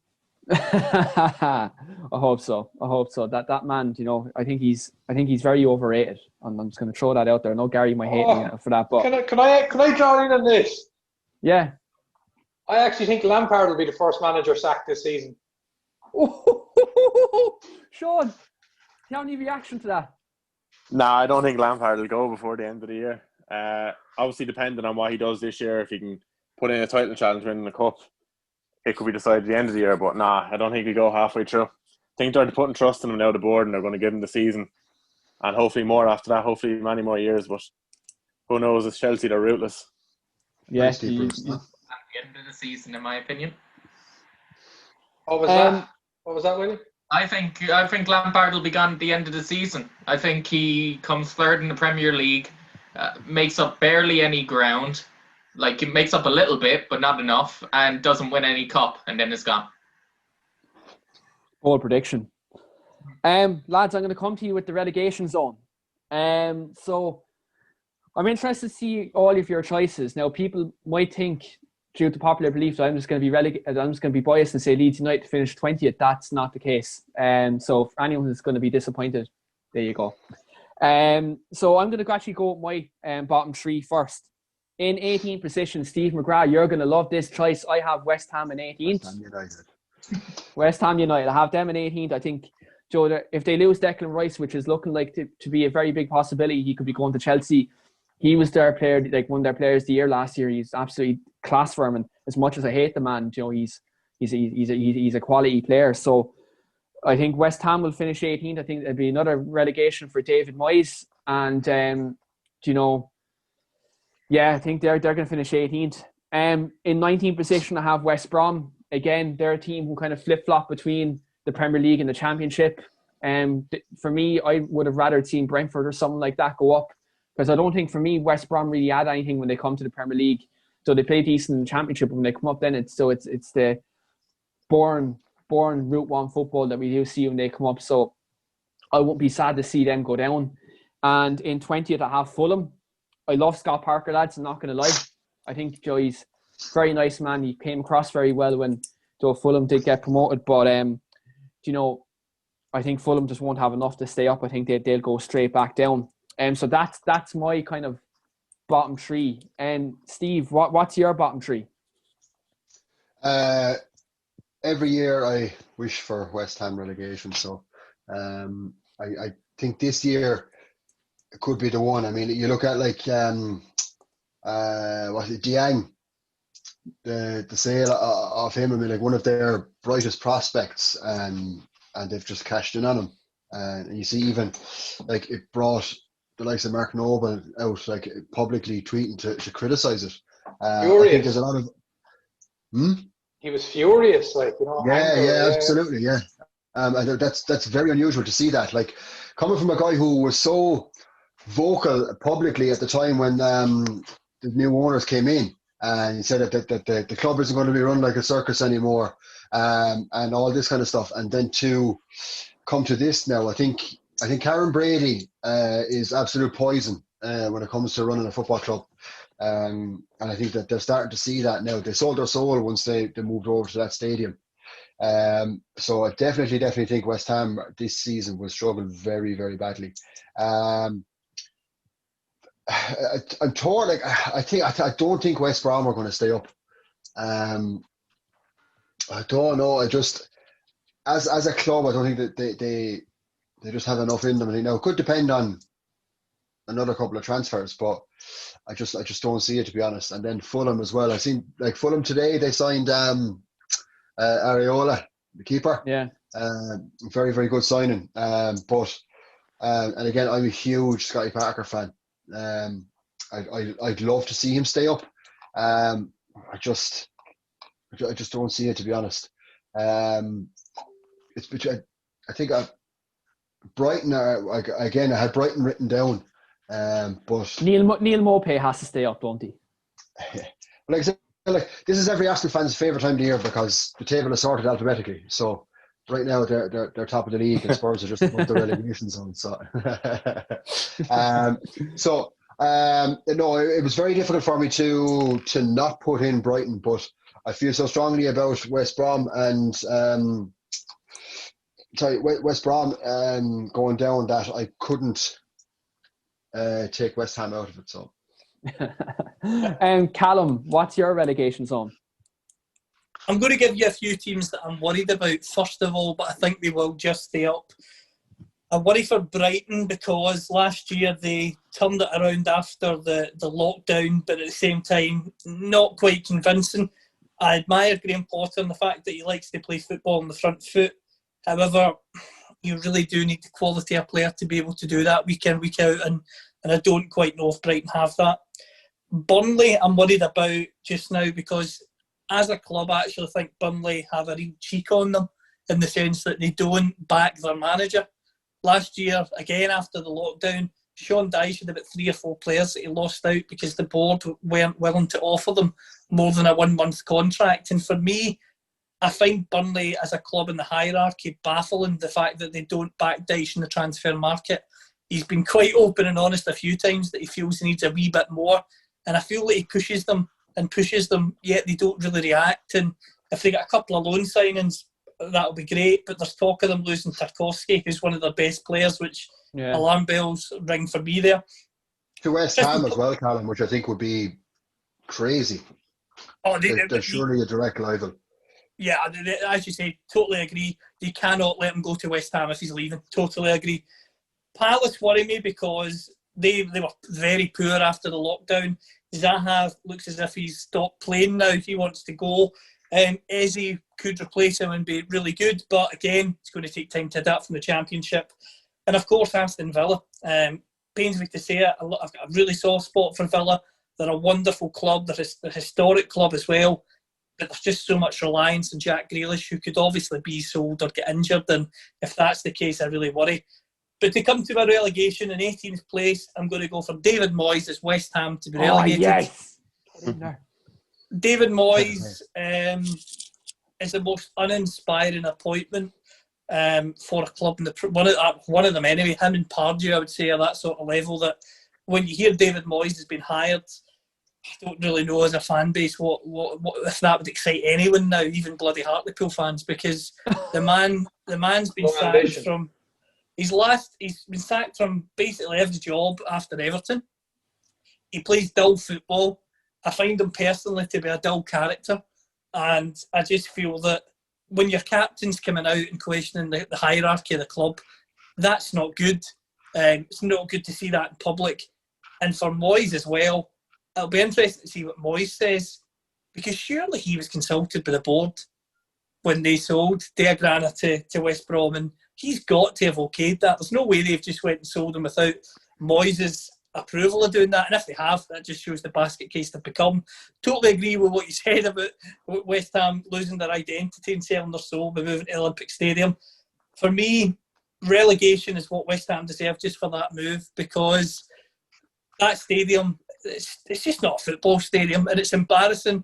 I hope so. That man, I think he's very overrated. And I'm just going to throw that out there. I know Gary might hate me for that, but can I join in on this? Yeah. I actually think Lampard will be the first manager sacked this season. Sean, do you have any reaction to that? Nah, I don't think Lampard will go before the end of the year. Obviously, depending on what he does this year, if he can put in a title challenge, win the cup, it could be decided at the end of the year. But nah, I don't think he'll go halfway through. I think they're putting trust in him now, the board, and they're going to give him the season. And hopefully more after that, hopefully many more years. But who knows, it's Chelsea, they're rootless. Yeah, At the end of the season, in my opinion. What was that? What was that, Willie? I think Lampard will be gone at the end of the season. I think he comes third in the Premier League, makes up barely any ground, like it makes up a little bit, but not enough, and doesn't win any cup, and then is gone. Bold prediction. Lads, I'm going to come to you with the relegation zone. So I'm interested to see all of your choices. Now, people might think, due to popular belief, that I'm just going to be biased and say Leeds United finish 20th. That's not the case. So for anyone who's going to be disappointed, there you go. So I'm going to actually go with my bottom three first. In 18th position, Steve McGrath, you're going to love this choice. I have West Ham in 18th. West Ham United. I have them in 18th. I think, Joe, if they lose Declan Rice, which is looking like to be a very big possibility, he could be going to Chelsea. He was their player, like one of their players of the year last year. He's absolutely class for him, and as much as I hate the man, he's a quality player. So I think West Ham will finish 18th. I think there'll be another relegation for David Moyes, and I think they're going to finish 18th. In 19th position, I have West Brom. Again, they're a team who kind of flip-flop between the Premier League and the Championship. For me, I would have rather seen Brentford or something like that go up, because I don't think, for me, West Brom really add anything when they come to the Premier League. So they play decent in the Championship, but when they come up, then it's the boring Route 1 football that we do see when they come up. So I won't be sad to see them go down. And in 20th, I have Fulham. I love Scott Parker, lads. I'm not going to lie. I think he's a very nice man. He came across very well when Fulham did get promoted. But I think Fulham just won't have enough to stay up. I think they'll go straight back down. So that's my kind of bottom three. And Steve, what's your bottom three? Every year I wish for West Ham relegation. So I think this year it could be the one. I mean, you look at like Dieng, the sale of him. I mean, like one of their brightest prospects, and they've just cashed in on him. And you see, even like it brought the likes of Mark Noble out, like publicly tweeting to criticize it. I think there's a lot of. He was furious, Yeah, absolutely, yeah. And that's very unusual to see that. Like coming from a guy who was so vocal publicly at the time when the new owners came in, and he said that the club isn't going to be run like a circus anymore, and all this kind of stuff, and then to come to this now, I think Karen Brady is absolute poison when it comes to running a football club, and I think that they're starting to see that now. They sold their soul once they moved over to that stadium. So I definitely think West Ham this season will struggle very, very badly. I'm torn. Like I don't think West Brom are going to stay up. I don't know. I just as a club, I don't think that they just have enough in them. And now it could depend on another couple of transfers, but I just don't see it, to be honest. And then Fulham as well. I've seen like Fulham today. They signed Areola, the keeper. Yeah. Very, very good signing. But and again, I'm a huge Scotty Parker fan. I'd love to see him stay up. I just don't see it, to be honest. It's between, I think Brighton are, again, I had Brighton written down, but Neil Maupay has to stay up, don't he? Like I said, this is every Arsenal fan's favourite time of the year because the table is sorted alphabetically. So right now they're top of the league, and Spurs are just above the relegation zone. So, no, it was very difficult for me to not put in Brighton, but I feel so strongly about West Brom and West Brom going down that I couldn't take West Ham out of it. So. Callum, what's your relegation zone? I'm going to give you a few teams that I'm worried about first of all, but I think they will just stay up. I worry for Brighton because last year they turned it around after the lockdown, but at the same time not quite convincing. I admire Graham Potter and the fact that he likes to play football on the front foot. However, you really do need the quality of player to be able to do that week in, week out, and I don't quite know if Brighton have that. Burnley, I'm worried about just now because as a club, I actually think Burnley have a real cheek on them in the sense that they don't back their manager. Last year, again after the lockdown, Sean Dyche had about 3 or 4 players that he lost out because the board weren't willing to offer them more than a 1-month contract. And for me, I find Burnley as a club in the hierarchy baffling, the fact that they don't back Dyche in the transfer market. He's been quite open and honest a few times that he feels he needs a wee bit more. And I feel that he pushes them, yet they don't really react. And if they get a couple of loan signings, that'll be great. But there's talk of them losing Tarkowski, who's one of their best players, which alarm bells ring for me there. To West Ham as well, Callum, which I think would be crazy. Oh, they're surely a direct rival. Yeah, as you say, totally agree. They cannot let him go to West Ham if he's leaving. Totally agree. Palace worry me because they were very poor after the lockdown. Zaha looks as if he's stopped playing now. He wants to go. Eze could replace him and be really good, but again, it's going to take time to adapt from the Championship. And of course, Aston Villa. Pains me to say it, I've got a really soft spot for Villa. They're a wonderful club. They're a historic club as well. But there's just so much reliance on Jack Grealish, who could obviously be sold or get injured. And if that's the case, I really worry. But to come to a relegation in 18th place, I'm going to go for David Moyes as West Ham to be relegated. Yes. David Moyes is the most uninspiring appointment for a club. One of them anyway. Him and Pardew, I would say, are that sort of level that when you hear David Moyes has been hired, I don't really know as a fan base what if that would excite anyone now, even bloody Hartlepool fans, because the man's been sacked from he's been sacked from basically every job after Everton. He plays dull football. I find him personally to be a dull character, and I just feel that when your captain's coming out and questioning the hierarchy of the club, that's not good. It's not good to see that in public. And for Moyes as well, it'll be interesting to see what Moyes says, because surely he was consulted by the board when they sold Diagrana to West Brom, and he's got to have okayed that. There's no way they've just went and sold him without Moyes' approval of doing that. And if they have, that just shows the basket case they've become. Totally agree with what you said about West Ham losing their identity and selling their soul by moving to Olympic Stadium. For me, relegation is what West Ham deserve just for that move, because that stadium, it's just not a football stadium, and it's embarrassing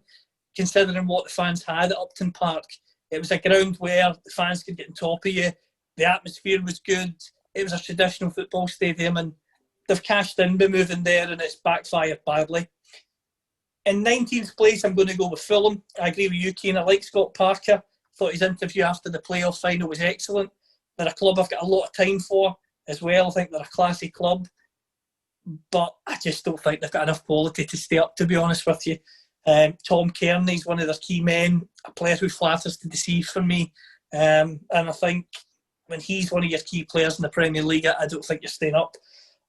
considering what the fans had at Upton Park. It was a ground where the fans could get on top of you. The atmosphere was good. It was a traditional football stadium, and they've cashed in by moving there, and it's backfired badly. In 19th place, I'm going to go with Fulham. I agree with you, Keane. I like Scott Parker. Thought his interview after the playoff final was excellent. They're a club I've got a lot of time for as well. I think they're a classy club, but I just don't think they've got enough quality to stay up, to be honest with you. Tom Kearney's one of their key men, a player who flatters to deceive for me. And I think when he's one of your key players in the Premier League, I don't think you're staying up.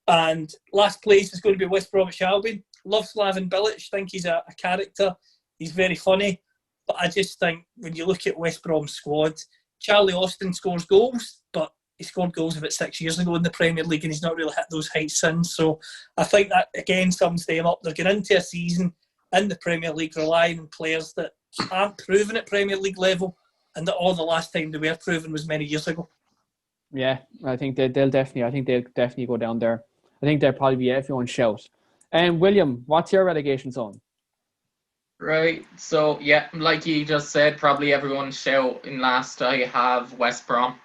And last place is going to be West Bromwich Albion. Love Slaven Bilic. Think he's a character. He's very funny. But I just think when you look at West Brom's squad, Charlie Austin scores goals, but he scored goals about 6 years ago in the Premier League, and he's not really hit those heights since. So I think that, again, sums them up. They're going into a season in the Premier League relying on players that aren't proven at Premier League level, and that all the last time they were proven was many years ago. Yeah, I think they'll definitely go down there. I think they'll probably be everyone's shout. And William, what's your relegation zone? Right, so yeah, like you just said, probably everyone's shout. In last, I have West Brom.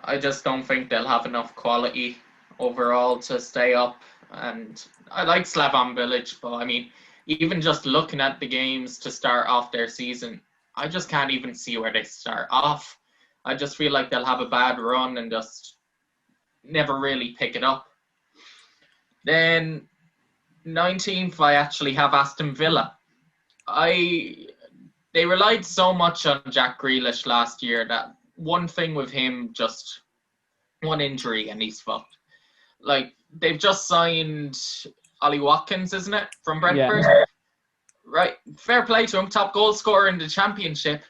I just don't think they'll have enough quality overall to stay up. And I like Slaven Bilic, but I mean, even just looking at the games to start off their season, I just can't even see where they start off. I just feel like they'll have a bad run and just never really pick it up. Then 19th, I actually have Aston Villa. They relied so much on Jack Grealish last year that one thing with him, just one injury and he's fucked. Like, they've just signed Ollie Watkins, isn't it, from Brentford? Yeah. Right, fair play to him, top goal scorer in the Championship.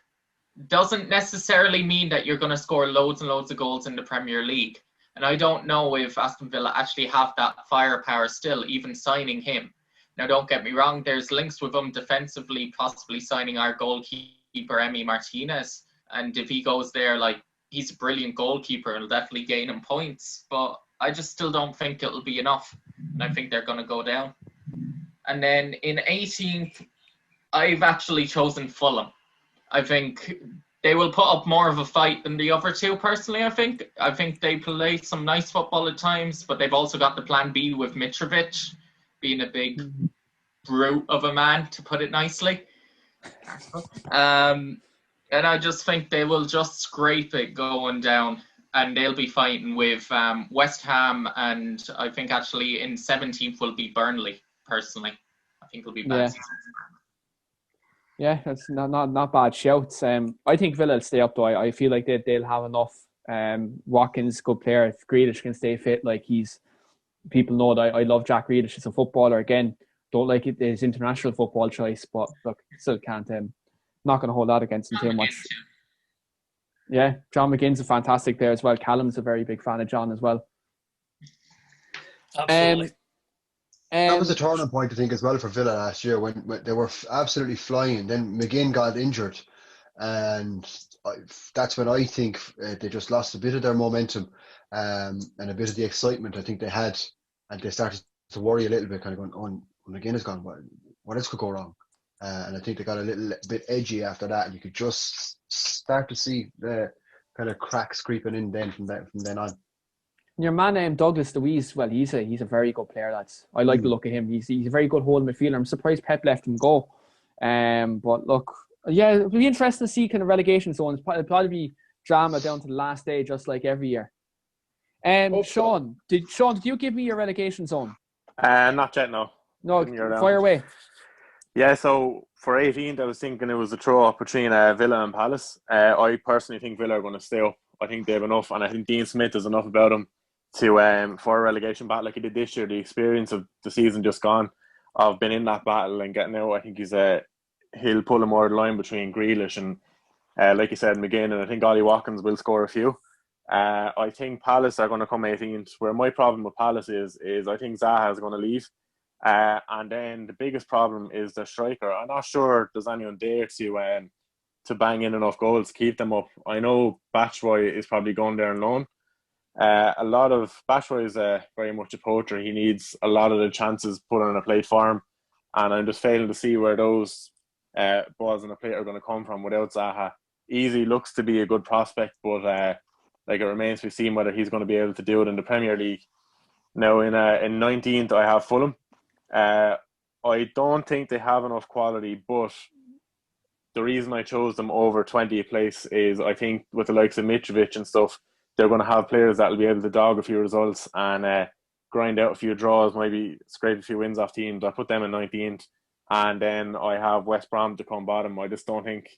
Doesn't necessarily mean that you're going to score loads and loads of goals in the Premier League. And I don't know if Aston Villa actually have that firepower still, even signing him. Now, don't get me wrong, there's links with him defensively, possibly signing our goalkeeper, Emi Martinez. And if he goes there, like, he's a brilliant goalkeeper. It'll definitely gain him points, but I just still don't think it'll be enough. And I think they're going to go down. And then in 18th, I've actually chosen Fulham. I think they will put up more of a fight than the other two, personally, I think. I think they play some nice football at times, but they've also got the plan B with Mitrovic being a big brute of a man, to put it nicely. And I just think they will just scrape it going down, and they'll be fighting with West Ham, and I think actually in 17th will be Burnley, personally. I think it'll be bad. Yeah, that's not bad shouts. I think Villa will stay up though. I feel like they'll have enough. Watkins, good player. If Grealish can stay fit, people know that I love Jack Grealish as a footballer. Again, don't like it his international football choice, but look, still can't. Not going to hold that against him too much. Yeah, John McGinn's a fantastic player as well. Callum's a very big fan of John as well. Absolutely. That was a turning point, I think, as well for Villa last year when they were absolutely flying. Then McGinn got injured, and that's when I think they just lost a bit of their momentum and a bit of the excitement I think they had, and they started to worry a little bit, kind of going, "Oh, McGinn is gone. What else could go wrong?" And I think they got a little bit edgy after that, and you could just start to see the kind of cracks creeping in then from then on. Your man named Douglas Luiz, well, he's a very good player, lads. I like the look of him. He's a very good holding midfielder. I'm surprised Pep let him go. But look, yeah, it'll be interesting to see kind of relegation zones. It'll probably be drama down to the last day, just like every year. Sean, did you give me your relegation zone? Not yet, no. No, fire away. Yeah, so for 18th, I was thinking it was a throw-up between Villa and Palace. I personally think Villa are going to stay up. I think they have enough, and I think Dean Smith has enough about him to for a relegation battle like he did this year. The experience of the season just gone, of being in that battle and getting out, I think he'll pull a more line between Grealish and, like you said, McGinn, and I think Ollie Watkins will score a few. I think Palace are going to come 18th. Where my problem with Palace is I think Zaha is going to leave. And then the biggest problem is the striker. I'm not sure there's anyone there to bang in enough goals to keep them up. I know Batshuayi is probably going there on loan. Batshuayi is very much a poacher. He needs a lot of the chances put on a plate for him, and I'm just failing to see where those balls on a plate are going to come from without Zaha. Easy looks to be a good prospect, but it remains to be seen whether he's going to be able to do it in the Premier League. Now in 19th I have Fulham. I don't think they have enough quality, but the reason I chose them over 20th place is I think with the likes of Mitrovic and stuff, they're going to have players that will be able to dog a few results and grind out a few draws, maybe scrape a few wins off teams. I put them in 19th, and then I have West Brom to come bottom. I just don't think,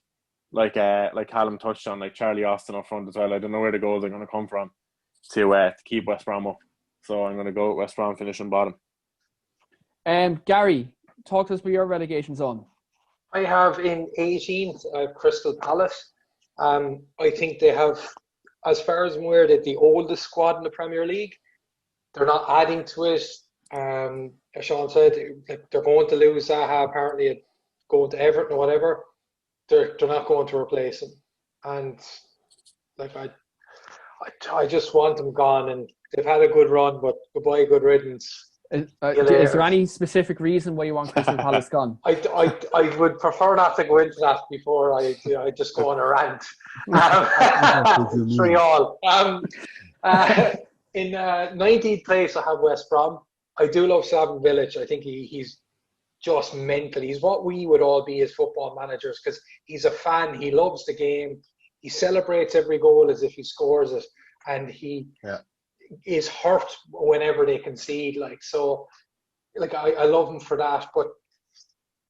like Callum touched on, like Charlie Austin up front as well. I don't know where the goals are going to come from to keep West Brom up. So I'm going to go with West Brom finishing bottom. Gary, talk to us about your relegation zone. I have in 18th Crystal Palace. I think they have, as far as I'm aware, the oldest squad in the Premier League. They're not adding to it. As Sean said, they're going to lose Zaha apparently, going to Everton or whatever. They're not going to replace him, and I just want them gone. And they've had a good run, but goodbye, good riddance. Is there any specific reason why you want Crystal Palace gone? I would prefer not to go into that before I just go on a rant. 3-all. In 19th place, I have West Brom. I do love Slaven Bilic. I think he's just mental. He's what we would all be as football managers, because he's a fan. He loves the game. He celebrates every goal as if he scores it, and he is hurt whenever they concede. I love him for that, but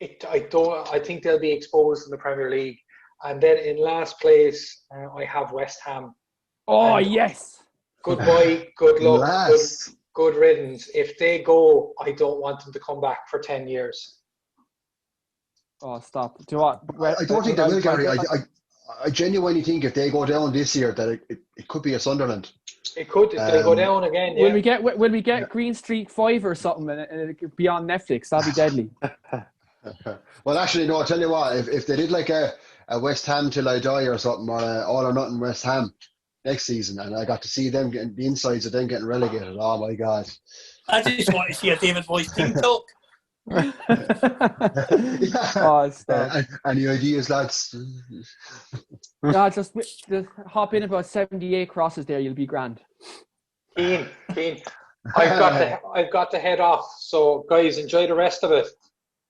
I think they'll be exposed in the Premier League. And then in last place, I have West Ham. Oh, and yes. Goodbye, good luck, good riddance. If they go, I don't want them to come back for 10 years. Oh, stop. Do you know what? I don't think they will, Gary. I genuinely think if they go down this year that it could be a Sunderland. It could if they go down again. Yeah. Will we get Green Streak 5 or something and it could be on Netflix? That'd be deadly. Well, actually, no. I'll tell you what. If they did like a West Ham till I die or something, or All or Nothing West Ham, next season, and I got to see them getting the insides of them getting relegated. Oh my God! I just want to see a David Boyce team talk. Oh, stop. Any ideas, lads? No, just hop in about 78 crosses there. You'll be grand. Keane. I've got to head off. So, guys, enjoy the rest of it,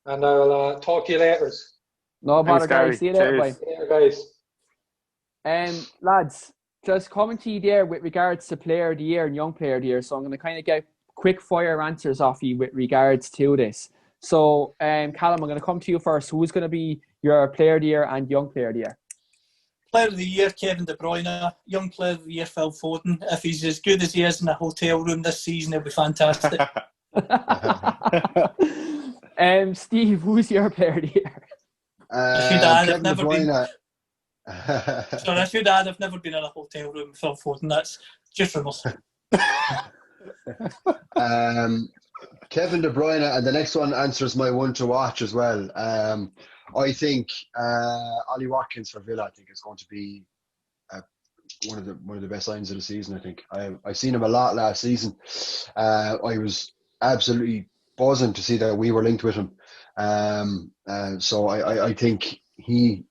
and I'll talk to you later. No bother, guys. See you later, bye. See you later, guys. Lads, just coming to you there with regards to Player of the Year and Young Player of the Year. So I'm going to kind of get quick fire answers off you with regards to this. So, Callum, I'm going to come to you first. Who's going to be your Player of the Year and Young Player of the Year? Player of the Year, Kevin De Bruyne. Young Player of the Year, Phil Foden. If he's as good as he is in a hotel room this season, it'll be fantastic. Steve, who's your Player of the Year? Kevin De Bruyne. Sorry, I should add, I've never been in a hotel room with Phil Foden. That's just enough. Kevin De Bruyne, and the next one answers my one to watch as well. I think Ollie Watkins for Villa, I think, is going to be one of the best signs of the season. I think I've seen him a lot last season. I was absolutely buzzing to see that we were linked with him. So I think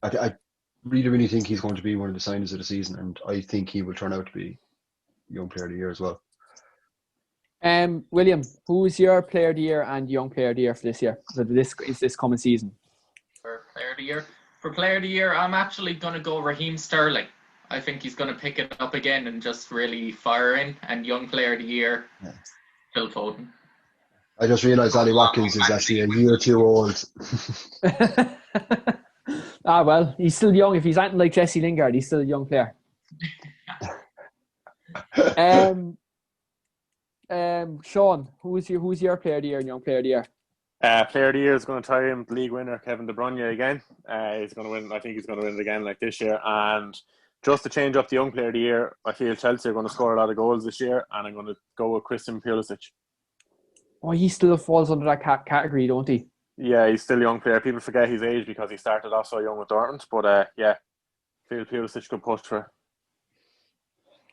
I really think he's going to be one of the signings of the season, and I think he will turn out to be Young Player of the Year as well. William, who's your Player of the Year and Young Player of the Year for this year? So this coming season. For Player of the Year, I'm actually going to go Raheem Sterling. I think he's going to pick it up again and just really fire in. And Young Player of the Year, Phil Foden. I just realised Ollie Watkins is actually a year or two old. Well, he's still young. If he's acting like Jesse Lingard, he's still a young player. Sean, who's your Player of the Year and Young Player of the Year? Player of the Year is going to tie him, the league winner Kevin De Bruyne again. He's going to win. I think he's going to win it again like this year. And just to change up the Young Player of the Year, I feel Chelsea are going to score a lot of goals this year, and I'm going to go with Christian Pulisic. Oh, he still falls under that category, don't he? Yeah, he's still a young player. People forget his age because he started off so young with Dortmund. But feel Pulisic could push for it.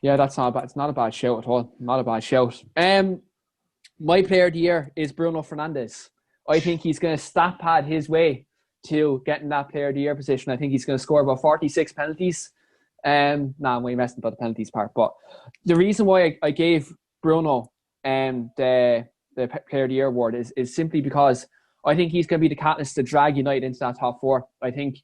Yeah, that's not bad. It's not a bad shout at all. Not a bad shout. My Player of the Year is Bruno Fernandes. I think he's going to stat pad his way to getting that Player of the Year position. I think he's going to score about 46 penalties. I'm way messing about the penalties part. But the reason why I gave Bruno the Player of the Year award is simply because I think he's going to be the catalyst to drag United into that top four. I think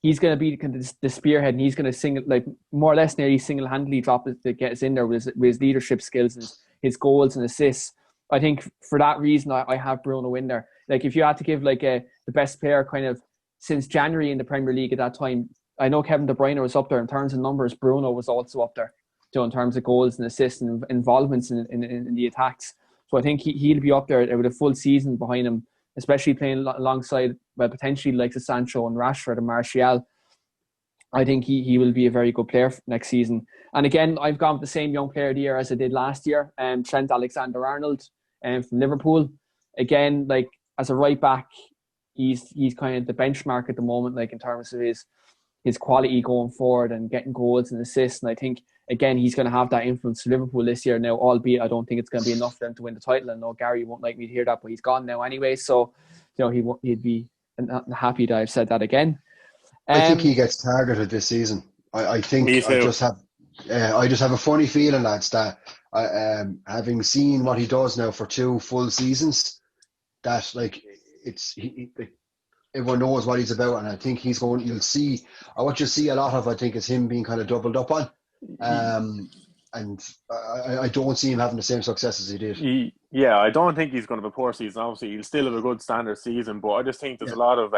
he's going to be the spearhead, and he's going to more or less nearly single-handedly drop it to get us in there with his leadership skills and his goals and assists. I think for that reason, I have Bruno in there. Like, if you had to give the best player kind of since January in the Premier League at that time, I know Kevin De Bruyne was up there. In terms of numbers, Bruno was also up there, in terms of goals and assists and involvements in the attacks. So I think he'll be up there with a full season behind him, especially playing alongside, potentially like Sancho and Rashford and Martial. I think he will be a very good player next season. And again, I've gone with the same Young Player of the Year as I did last year, Trent Alexander-Arnold from Liverpool. Again, as a right back, he's kind of the benchmark at the moment, in terms of his quality going forward and getting goals and assists. And I think, again, he's going to have that influence for Liverpool this year now, albeit I don't think it's going to be enough for them to win the title. And no, Gary won't like me to hear that, but he's gone now anyway. So, he'd be happy that I've said that again. I think he gets targeted this season. I think I just have a funny feeling, lads, that having seen what he does now for 2 full seasons, that everyone knows what he's about, and I think you'll see what you'll see a lot of, I think, is him being kind of doubled up on. And I don't see him having the same success as he did. I don't think he's going to have a poor season. Obviously, he'll still have a good standard season, but I just think there's a lot of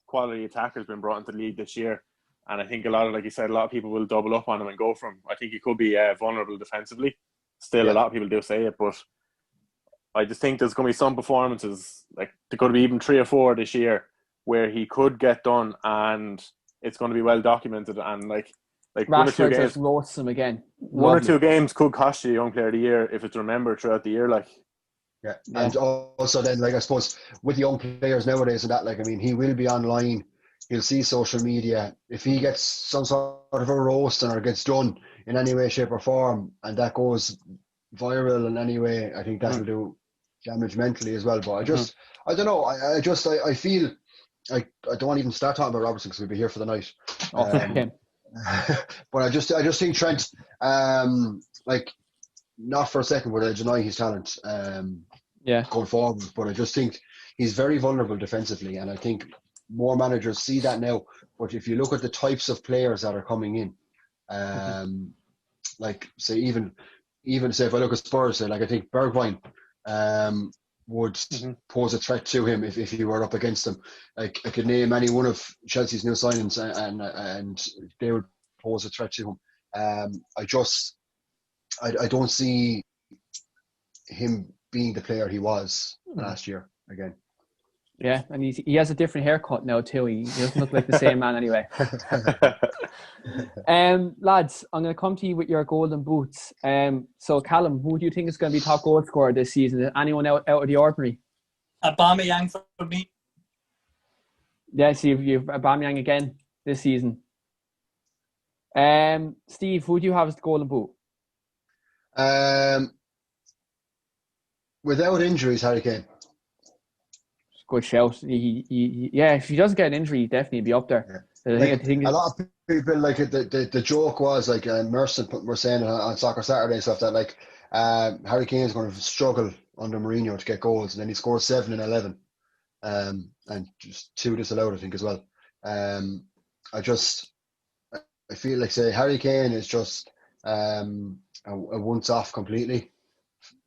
quality attackers been brought into the league this year, and I think a lot of, like you said, a lot of people will double up on him and go for him. I think he could be vulnerable defensively. Still, a lot of people do say it, but I just think there's going to be some performances, there could be even 3 or 4 this year, where he could get done, and it's going to be well documented. And like Rashford 1 or 2 games, just roasts him again. 1 or 2 games could cost you Young Player of the Year if it's remembered throughout the year. And also then, I suppose with young players nowadays and that, he will be online he'll see social media. If he gets some sort of a roasting or gets done in any way, shape or form, and that goes viral in any way, I think that'll do damage mentally as well. But I don't know. I feel I don't want to even start talking about Robertson because we'll be here for the night. But I just think Trent, like, not for a second would I deny his talent going forward, but I just think he's very vulnerable defensively, and I think more managers see that now. But if you look at the types of players that are coming in, like say even say if I look at Spurs, say, like, I think Bergwijn would pose a threat to him if he were up against him. Like, I could name any one of Chelsea's new signings and they would pose a threat to him. I don't see him being the player he was last year again. Yeah, and he has a different haircut now too. He doesn't look like the same man anyway. Lads, I'm going to come to you with your golden boots. So Callum, who do you think is going to be top goal scorer this season? Anyone out of the ordinary? Aubameyang for me. Yeah, so you've Aubameyang again this season. Steve, who do you have as the golden boot? Without injuries, Harry Kane. Good shout. If he doesn't get an injury, he'd definitely be up there. Yeah. I think a lot of people, like, the joke was, like, Merson were saying on Soccer Saturday and stuff, that, like, Harry Kane is going to struggle under Mourinho to get goals, and then he scored 7 in 11, and just 2 disallowed, I think, as well. I feel like, say, Harry Kane is just a once off completely.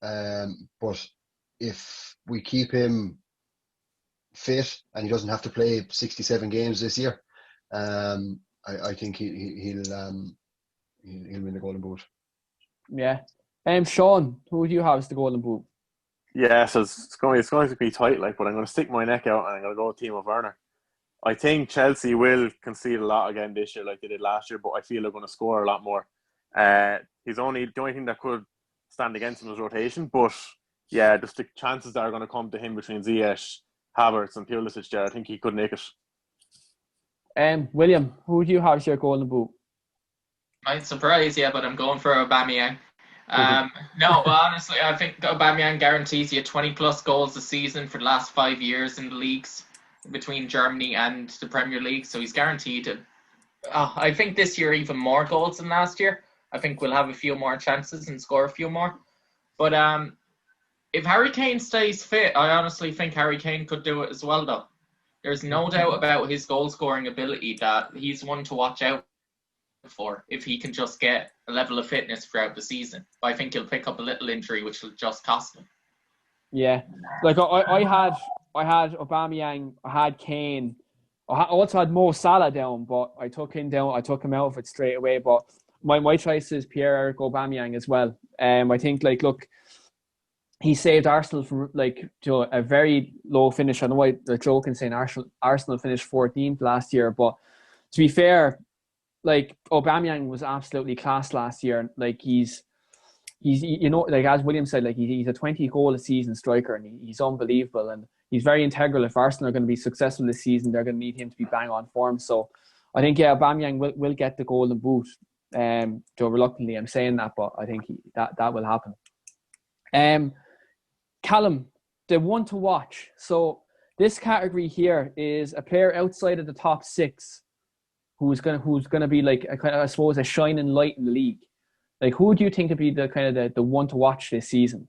But if we keep him fit and he doesn't have to play 67 games this year, I think he'll win the Golden Boot. Yeah. Sean, who do you have as the Golden Boot? Yeah, so it's going to be tight, like, but I'm going to stick my neck out and I'm going to go with Timo Werner. I think Chelsea will concede a lot again this year, like they did last year, but I feel they're going to score a lot more. The only thing that could stand against him is rotation, but yeah, just the chances that are going to come to him between Ziyech, Havertz and Pulisic there, I think he could make it. William, who do you have as your Golden Boot? Might surprise you, but I'm going for Aubameyang. No, but honestly, I think Aubameyang guarantees you 20 plus goals a season for the last 5 years in the leagues between Germany and the Premier League, so he's guaranteed it. I think this year even more goals than last year. I think we'll have a few more chances and score a few more. But if Harry Kane stays fit, I honestly think Harry Kane could do it as well, though. There's no doubt about his goal-scoring ability, that he's one to watch out for if he can just get a level of fitness throughout the season. But I think he'll pick up a little injury, which will just cost him. Yeah. Like, I had Aubameyang, I had Kane. I also had Mo Salah down, but I took him out of it straight away. But my choice is Pierre-Emerick Aubameyang as well. I think, like, look, he saved Arsenal from, like, to a very low finish. I know why they're joking saying Arsenal finished 14th last year, but to be fair, like, Aubameyang was absolutely class last year. Like, he's like, as William said, like, he's a 20 goal a season striker, and he's unbelievable, and he's very integral. If Arsenal are going to be successful this season, they're going to need him to be bang on form. So I think, yeah, Aubameyang will get the Golden Boot. Though reluctantly I'm saying that, but I think that will happen. Callum, the one to watch. So this category here is a player outside of the top 6 who's gonna be, like, I suppose, a shining light in the league. Like, who do you think would be the one to watch this season?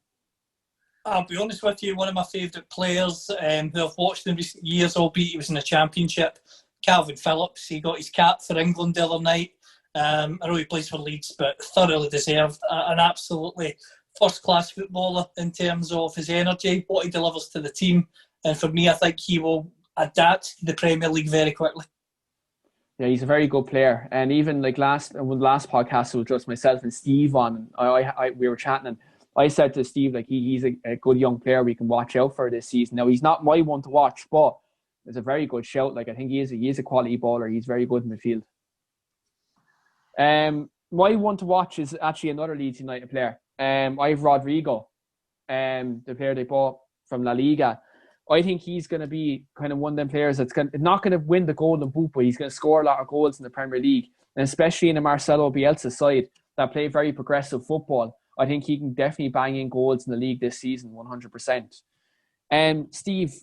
I'll be honest with you, one of my favourite players who I've watched in recent years, albeit he was in the Championship, Calvin Phillips. He got his cap for England the other night. I know he plays for Leeds, but thoroughly deserved. An absolutely first-class footballer in terms of his energy, what he delivers to the team. And for me, I think he will adapt to the Premier League very quickly. Yeah, he's a very good player. And even, like, the last podcast, it was just myself and Steve on. We were chatting, and I said to Steve, like, he's a good young player we can watch out for this season. Now, he's not my one to watch, but it's a very good shout. Like, I think he is a quality baller. He's very good in midfield. My one to watch is actually another Leeds United player. I have Rodrigo, the player they bought from La Liga. I think he's going to be kind of one of them players that's not going to win the Golden Boot, but he's going to score a lot of goals in the Premier League, and especially in the Marcelo Bielsa side that play very progressive football. I think he can definitely bang in goals in the league this season, 100%. Steve,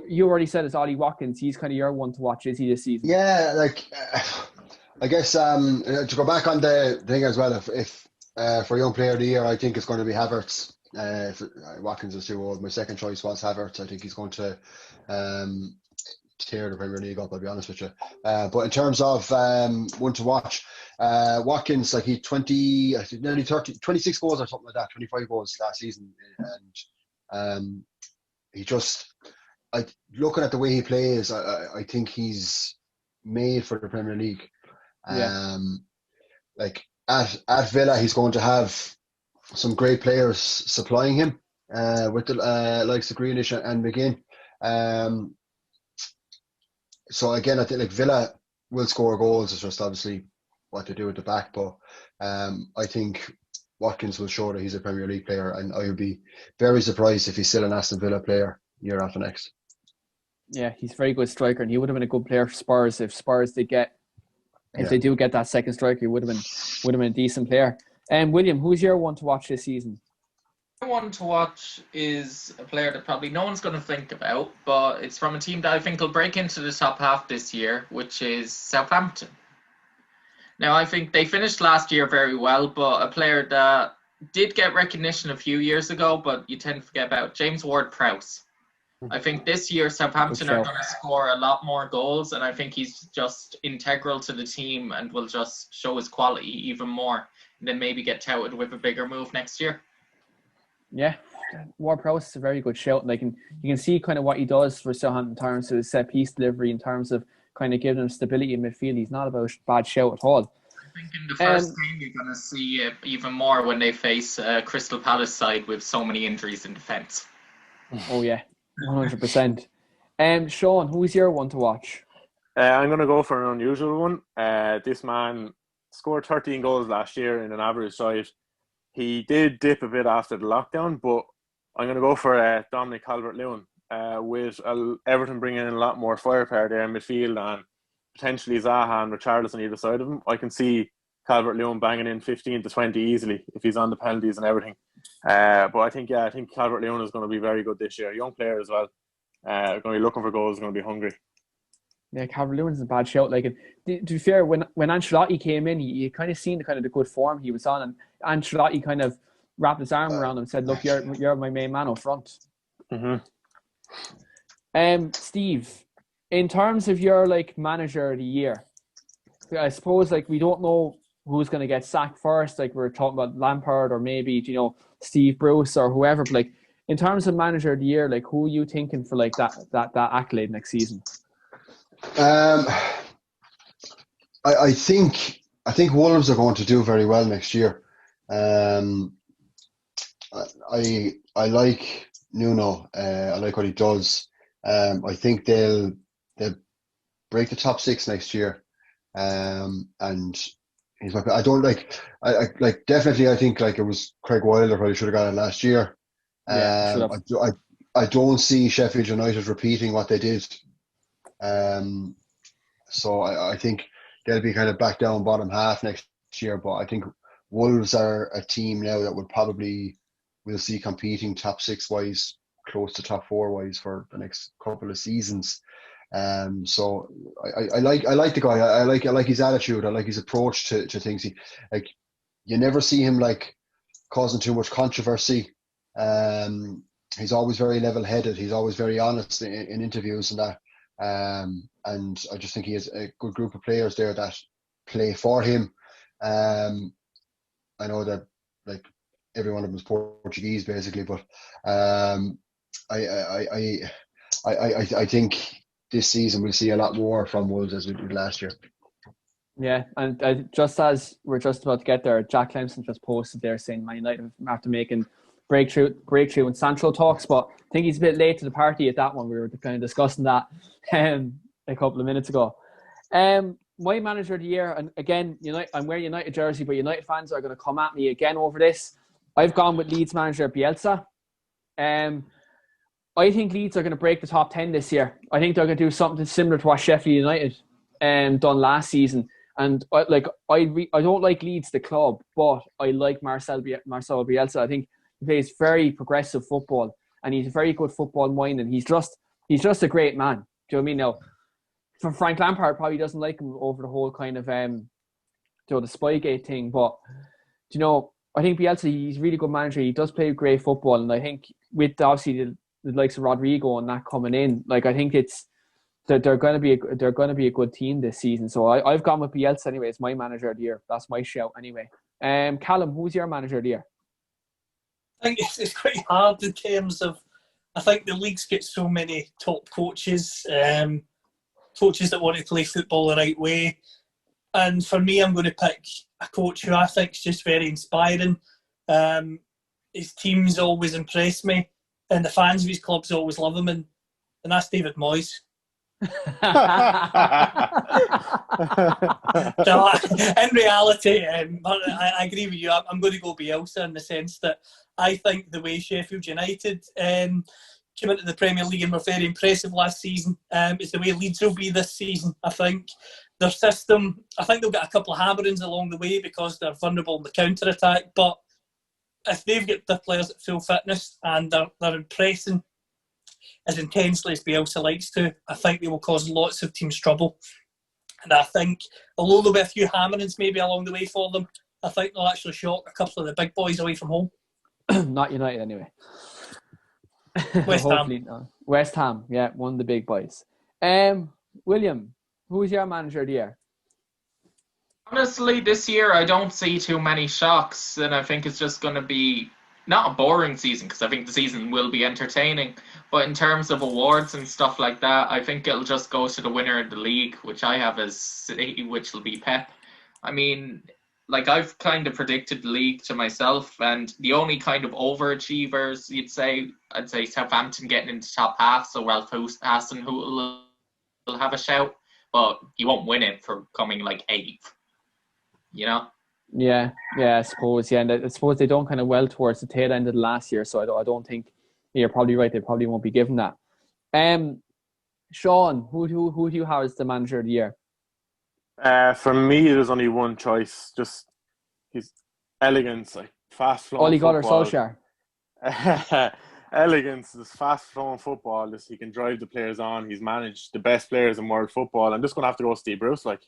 you already said it's Ollie Watkins. He's kind of your one to watch, is he, this season? Yeah, I guess to go back on the thing as well, if for Young Player of the Year, I think it's going to be Havertz. Watkins is too old. My second choice was Havertz. I think he's going to tear the Premier League up, I'll be honest with you. But in terms of one to watch, Watkins, like he nearly 26 goals or something like that, 25 goals last season, and he just, looking at the way he plays, I think he's made for the Premier League. Yeah. Like at Villa, he's going to have some great players supplying him with the likes of Grealish and McGinn. So again, I think like Villa will score goals. It's just obviously what they do at the back. But I think Watkins will show that he's a Premier League player, and I would be very surprised if he's still an Aston Villa player year after next. Yeah, he's a very good striker, and he would have been a good player for Spurs if Spurs they do get that second striker. He would have been a decent player. William, who's your one to watch this season? My one to watch is a player that probably no one's going to think about, but it's from a team that I think will break into the top half this year, which is Southampton. Now, I think they finished last year very well, but a player that did get recognition a few years ago, but you tend to forget about, James Ward-Prowse. I think this year Southampton are going to score a lot more goals, and I think he's just integral to the team and will just show his quality even more, and then maybe get touted with a bigger move next year. Yeah, Ward-Prowse is a very good shout. Like, you can see kind of what he does for Southampton in terms of his set piece delivery, in terms of kind of giving him stability in midfield. He's not a bad shout at all. I think in the first game you're going to see it even more when they face Crystal Palace side with so many injuries in defence. Oh yeah, 100%. Sean, who's your one to watch? I'm going to go for an unusual one. This man scored 13 goals last year in an average side. He did dip a bit after the lockdown, but I'm going to go for Dominic Calvert-Lewin, with Everton bringing in a lot more firepower there in midfield and potentially Zaha and Richarlison either side of him. I can see Calvert-Lewin banging in 15 to 20 easily if he's on the penalties and everything. But I think Calvert-Lewin is going to be very good this year. Young player as well. Going to be looking for goals, going to be hungry. Yeah, Calvert-Lewin's a bad shout. Like, to be fair, when Ancelotti came in, you kind of seen the good form he was on, and Ancelotti kind of wrapped his arm around him and said, "Look, you're my main man up front." Mm-hmm. Steve, in terms of your manager of the year, I suppose we don't know who's going to get sacked first. Like, we're talking about Lampard or maybe Steve Bruce or whoever. But in terms of manager of the year, who are you thinking for that accolade next season? I think Wolves are going to do very well next year. I like Nuno. I like what he does. I think they'll break the top six next year. And he's I don't definitely. I think it was Craig Wilder probably should have got it last year. I don't see Sheffield United repeating what they did. So I think they'll be kind of back down bottom half next year. But I think Wolves are a team now that we'll see competing top six wise, close to top four wise for the next couple of seasons. So I like the guy. I like his attitude. I like his approach to things. You never see him causing too much controversy. He's always very level-headed. He's always very honest in interviews and that. And I just think he has a good group of players there that play for him. I know that every one of them is Portuguese basically, but I think this season we'll see a lot more from Wolves as we did last year. Yeah, and just as we're just about to get there, Jack Clemson just posted there saying Man United after making breakthrough in Sancho talks, but I think he's a bit late to the party at that one. We were kind of discussing that a couple of minutes ago. My manager of the year, and again, I'm wearing a United jersey, but United fans are going to come at me again over this. I've gone with Leeds manager Bielsa. I think Leeds are going to break the top 10 this year. I think they're going to do something similar to what Sheffield United done last season. And I don't like Leeds, the club, but I like Marcel Bielsa. I think he plays very progressive football, and he's a very good football mind, and he's just a great man. Do you know what I mean? Now, for Frank Lampard probably doesn't like him over the whole kind of the Spygate thing, but I think Bielsa, he's a really good manager. He does play great football, and I think with obviously the likes of Rodrigo and that coming in, like I think they're going to be a good team this season. So I've gone with Bielsa anyway. It's my manager of the year. That's my shout anyway. Callum, who's your manager of the year? I think it's quite hard in terms of, I think the leagues get so many top coaches, coaches that want to play football the right way. And for me, I'm going to pick a coach who I think is just very inspiring. His teams always impress me, and the fans of his clubs always love him, and that's David Moyes. So, in reality, I agree with you. I'm going to go Bielsa in the sense that I think the way Sheffield United came into the Premier League and were very impressive last season is the way Leeds will be this season. I think their system, I think they'll get a couple of hammerings along the way because they're vulnerable in the counter-attack, but if they've got the players at full fitness and they're impressing as intensely as Bielsa likes to, I think they will cause lots of teams trouble. And I think, although there'll be a few hammerings maybe along the way for them, I think they'll actually shock a couple of the big boys away from home. Not United anyway. West Ham. West Ham, yeah, one of the big boys. William, who's your manager of the year? Honestly, this year I don't see too many shocks, and I think it's just going to be not a boring season, because I think the season will be entertaining, but in terms of awards and stuff like that, I think it'll just go to the winner of the league, which I have as City, which will be Pep. I mean, like, I've kind of predicted the league to myself, and the only kind of overachievers I'd say Southampton getting into top half, so Ralph Hasen, who will have a shout, but he won't win it for coming like 8th, you know? Yeah, I suppose. Yeah, and I suppose they done kind of well towards the tail end of the last year, so I don't think you're probably right. They probably won't be given that. Sean, who do you have as the manager of the year? For me, there's only one choice. Just his elegance, like fast-flowing Ole Gunnar football. Solskjaer. Elegance, this fast-flowing football. Just he can drive the players on. He's managed the best players in world football. I'm just going to have to go Steve Bruce, like.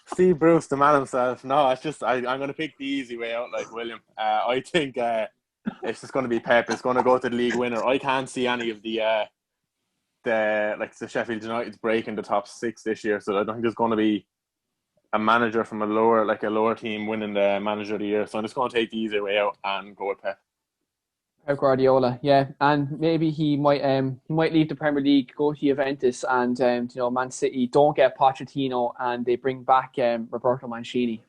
Steve Bruce, the man himself. No, it's just I'm going to pick the easy way out, like William. I think it's just going to be Pep. It's going to go to the league winner. I can't see any of the Sheffield United's breaking the top 6 this year. So I don't think there's going to be a manager from a lower team winning the manager of the year. So I'm just going to take the easy way out and go with Pep. Pep Guardiola, yeah, and maybe he might leave the Premier League, go to Juventus, and Man City don't get Pochettino, and they bring back Roberto Mancini.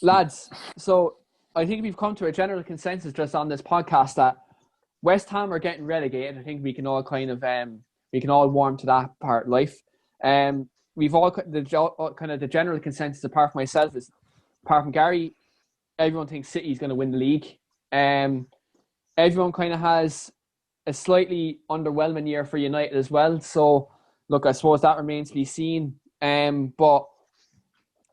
Lads, so I think we've come to a general consensus just on this podcast that West Ham are getting relegated. I think we can all kind of warm to that part of life. We've all the general consensus, apart from myself, is apart from Gary. Everyone thinks City's going to win the league. Everyone kind of has a slightly underwhelming year for United as well. So, look, I suppose that remains to be seen. But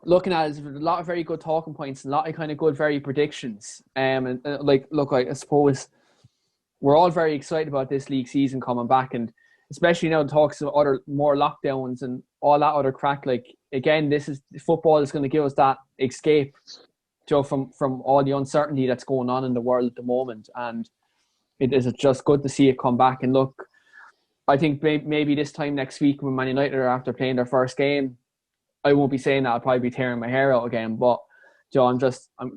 looking at it, there's a lot of very good talking points, and a lot of kind of good, very predictions. I suppose we're all very excited about this league season coming back, and especially now the talks of other more lockdowns and all that other crack. Like, again, football is going to give us that escape, from all the uncertainty that's going on in the world at the moment, and it is just good to see it come back. And look, I think maybe this time next week when Man United are after playing their first game, I won't be saying that. I'll probably be tearing my hair out again. But I'm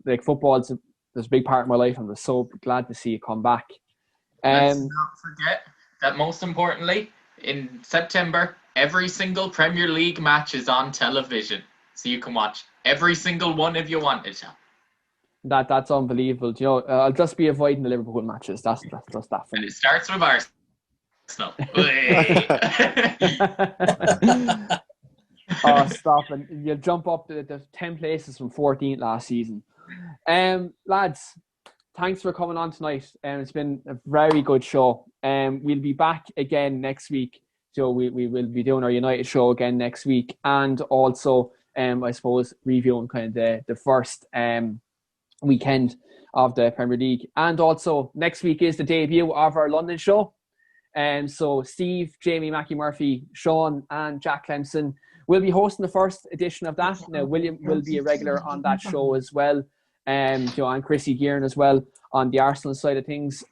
like, football is a big part of my life. I'm just so glad to see it come back. Let's not forget that, most importantly, in September, every single Premier League match is on television, so you can watch every single one if you wanted to. That's unbelievable. I'll just be avoiding the Liverpool matches. That's just that for me. And it starts with Arsenal. Oh, stop. And you'll jump up to the 10 places from 14th last season. Lads, thanks for coming on tonight. It's been a very good show. We'll be back again next week. So we will be doing our United show again next week, and also I suppose reviewing kind of the first weekend of the Premier League. And also next week is the debut of our London show. So Steve, Jamie, Mackie Murphy, Sean and Jack Clemson will be hosting the first edition of that. Now William will be a regular on that show as well. And Chrissy Gearin as well on the Arsenal side of things.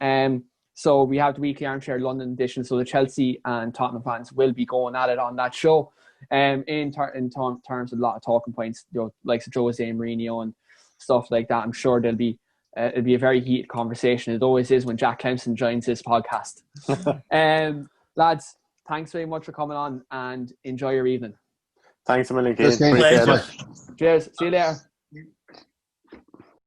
So we have the weekly Armchair London edition. So the Chelsea and Tottenham fans will be going at it on that show. In terms of a lot of talking points, like Jose Mourinho and stuff like that. I'm sure it'll be a very heated conversation. It always is when Jack Clemson joins this podcast. Lads, thanks very much for coming on and enjoy your evening. Thanks a million, Keane. Cheers. Appreciate it. Cheers. See you later.